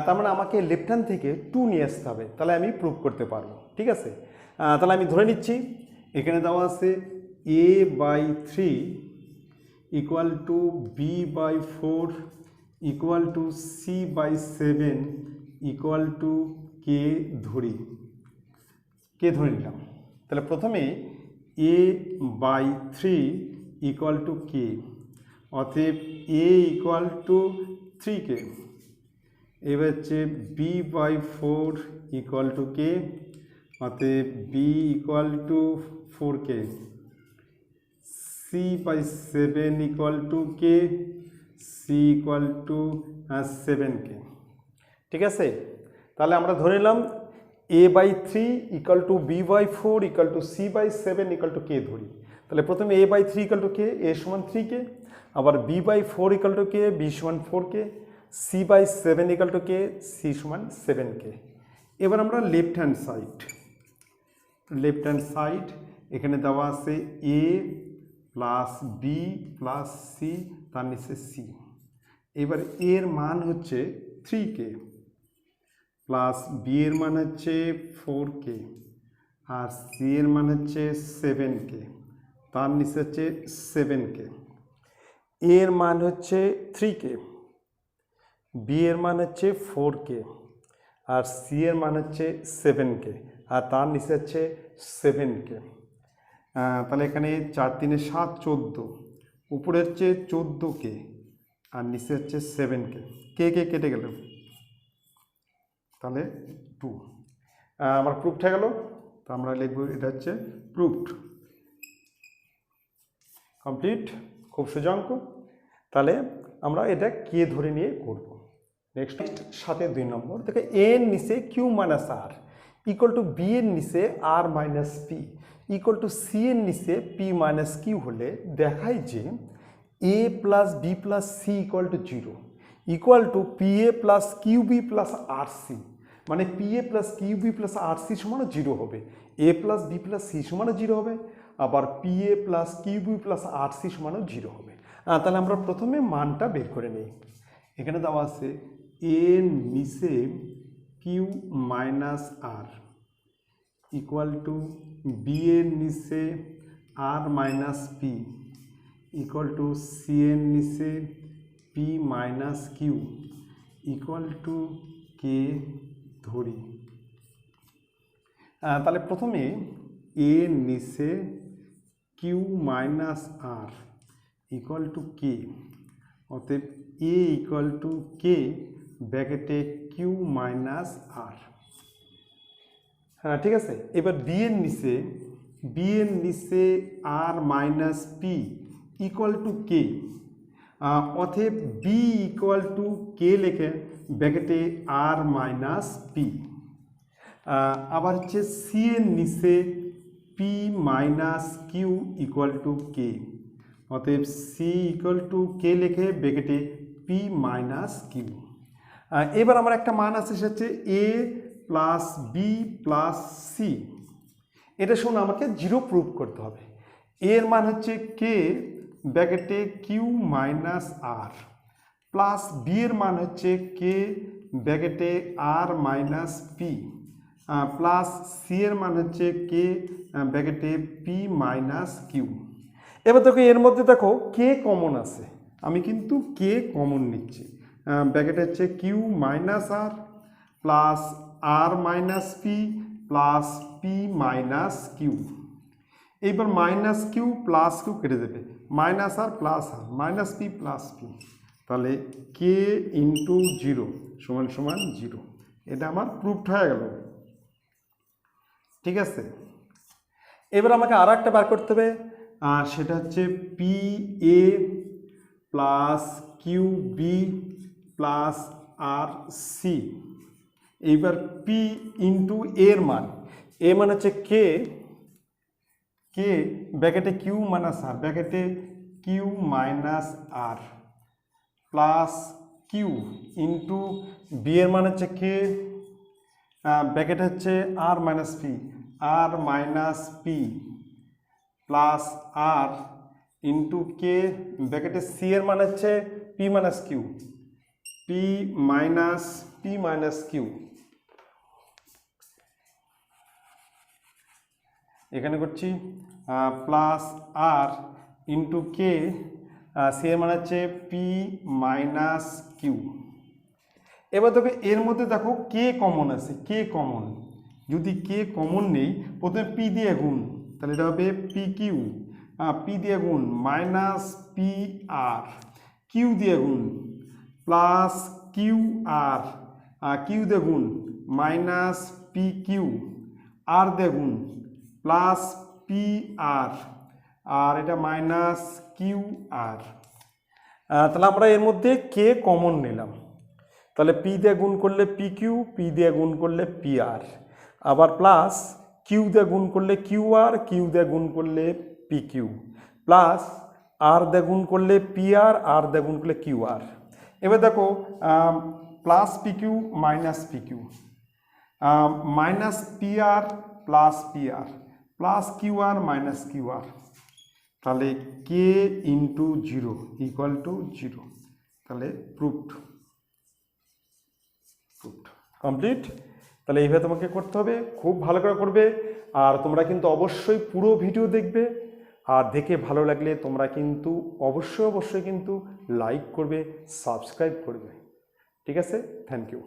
তার মানে আমাকে লেফট হ্যান্ড থেকে 2 নিয়ে আসতে হবে, তাহলে আমি প্রুভ করতে পারবো। ঠিক আছে, তাহলে আমি ধরে নিচ্ছি এখানে দেওয়া আছে A/3 equal to B/4 equal to C/7 equal to কে ধরি নিলাম। তাহলে প্রথমে A/3 ইকুয়াল টু কে, অতএব A ইকুয়াল টু 3K। এবার হচ্ছে B/4 ইকুয়াল টু কে, অতএব B equal to 4K। C/7 equal to K, C equal to 7K। ঠিক আছে, তাহলে আমরা ধরে নিলাম A/3 equal to B/4 equal to C/7 equal to কে ধরি। তাহলে প্রথমে A/3 equal to K, A সমান 3K, আবার B/4 equal to K, B সমান 4K, C/7 equal to K, C সমান 7K। এবার আমরা লেফট হ্যান্ড সাইড এখানে দেওয়া আছে A plus B plus c, তার নিচে সি। এবার এর মান হচ্ছে 3K প্লাস বি এর মান হচ্ছে 4K আর সি এর মান হচ্ছে 7K, তার নিচে হচ্ছে 7K। এর মান হচ্ছে 3K, বি এর মান হচ্ছে 4K আর সি এর মান হচ্ছে 7K আর তার নিচে হচ্ছে 7K। তাহলে এখানে 4 3 7 14, উপরে হচ্ছে 14K আর নিচে হচ্ছে 7K। কে কেটে গেল, তাহলে 2। আমার প্রুফড হয়ে গেল, তো আমরা লিখব এটা হচ্ছে প্রুফড, কমপ্লিট। খুব সোজা অঙ্ক। তাহলে আমরা এটা কে ধরে নিয়ে করব। নেক্সট 7 2 নম্বর দেখে A এর নিচে Q minus R equal to B এর নিচে R minus P equal to C এর নিচে পি মাইনাস কিউ হলে দেখায় যে A plus B plus C equal to 0 equal to P A plus Q B plus R C, মানে P এ plus Q B plus আর C সমানও 0 হবে, A plus B plus C সমানও 0 হবে, আবার P এ plus Q B plus আর C সমানও 0 হবে। তাহলে আমরা প্রথমে মানটা বের করে নিই। এখানে দেওয়া আছে এ নিচে Q minus R equal to B এর নিচে R minus P equal to C এর নিচে P minus Q equal to কে ধরি। তাহলে প্রথমে এ নিচে Q minus R equal to কে, অতএব এ ইকুয়াল টু কে ব্র্যাকেটে কিউ মাইনাস আর। হ্যাঁ ঠিক আছে, এবার বি এর নিচে R minus P equal to কে, অতএব বি ইকুয়াল টু কে লেখে ব্র্যাকেটে আর মাইনাস পি। আবার হচ্ছে সি এর নিচে P minus Q equal to কে, অতএব সি ইকুয়াল টু কে লেখে ব্র্যাকেটে পি মাইনাস কিউ। এবার আমার একটা মান আছে সেটা হচ্ছে এ প্লাস বি প্লাস সি, এটা শুনে আমাকে 0 প্রুভ করতে হবে। এর মান হচ্ছে কে ব্র্যাকেটে Q minus R plus B এর মান হচ্ছে কে ব্র্যাকেটে আর মাইনাস পি প্লাস সি এর মান হচ্ছে কে ব্র্যাকেটে পি মাইনাস কিউ। এবার দেখো এর মধ্যে দেখো কে কমন আছে, আমি কিন্তু কে কমন নিচ্ছি, ব্র্যাকেটে হচ্ছে Q minus R plus R minus P plus P minus Q. এইবার মাইনাস কিউ প্লাস কিউ কেটে দেবে, minus R plus R, minus P plus P, তাহলে কে ইন্টু জিরো সমান সমান জিরো। এটা আমার প্রুফড হয়ে গেল। ঠিক আছে, এবার আমাকে আর একটা বার করতে হবে, সেটা হচ্ছে পি এ প্লাস কিউ বি প্লাস আর সি। এইবার পি ইন্টু এর মান, এ মানে হচ্ছে কে, কে ব্র্যাকেটে কিউ মাইনাস আর, ব্র্যাকেটে Q minus R plus Q into B এর মান হচ্ছে কে, ব্র্যাকেট হচ্ছে R minus P, R minus P plus R into K, ব্র্যাকেটে সি এর মান হচ্ছে P minus Q, P minus Q. এখানে করছি plus R into K, C এর মানে হচ্ছে পি মাইনাস কিউ। এবার দেখো এর মধ্যে দেখো কে কমন আছে, কে কমন, যদি কে কমন নেই প্রথমে পি দিয়ে গুণ, তাহলে এটা হবে পি কিউ, পি দিয়ে গুণ মাইনাস পি আর, কিউ দিয়ে গুণ প্লাস কিউ আর, কিউ দিয়ে গুণ মাইনাস পি কিউ, আর দিয়ে গুণ প্লাস পি আর, আর এটা মাইনাস কিউ আর। তাহলে আমরা এর মধ্যে কে কমন নিলাম, তাহলে পি দিয়ে গুণ করলে পি কিউ, পি দিয়ে গুণ করলে পি আর, আবার প্লাস কিউ দিয়ে গুণ করলে কিউ আর, কিউ দিয়ে গুণ করলে পি কিউ, প্লাস আর দিয়ে গুণ করলে পি আর, আর দিয়ে গুণ করলে কিউ আর। এবার দেখো plus P Q minus P Q, minus P R plus P R, plus Q R minus Q R, তাহলে K into zero equal to zero, তাহলে প্রুফড কমপ্লিট। তাহলে এইভাবে তোমাকে করতে হবে, খুব ভালো করে করবে। আর তোমরা কিন্তু অবশ্যই পুরো ভিডিও দেখবে, আর দেখে ভালো লাগলে তোমরা কিন্তু অবশ্যই কিন্তু লাইক করবে, সাবস্ক্রাইব করবে। ঠিক আছে, থ্যাংক ইউ।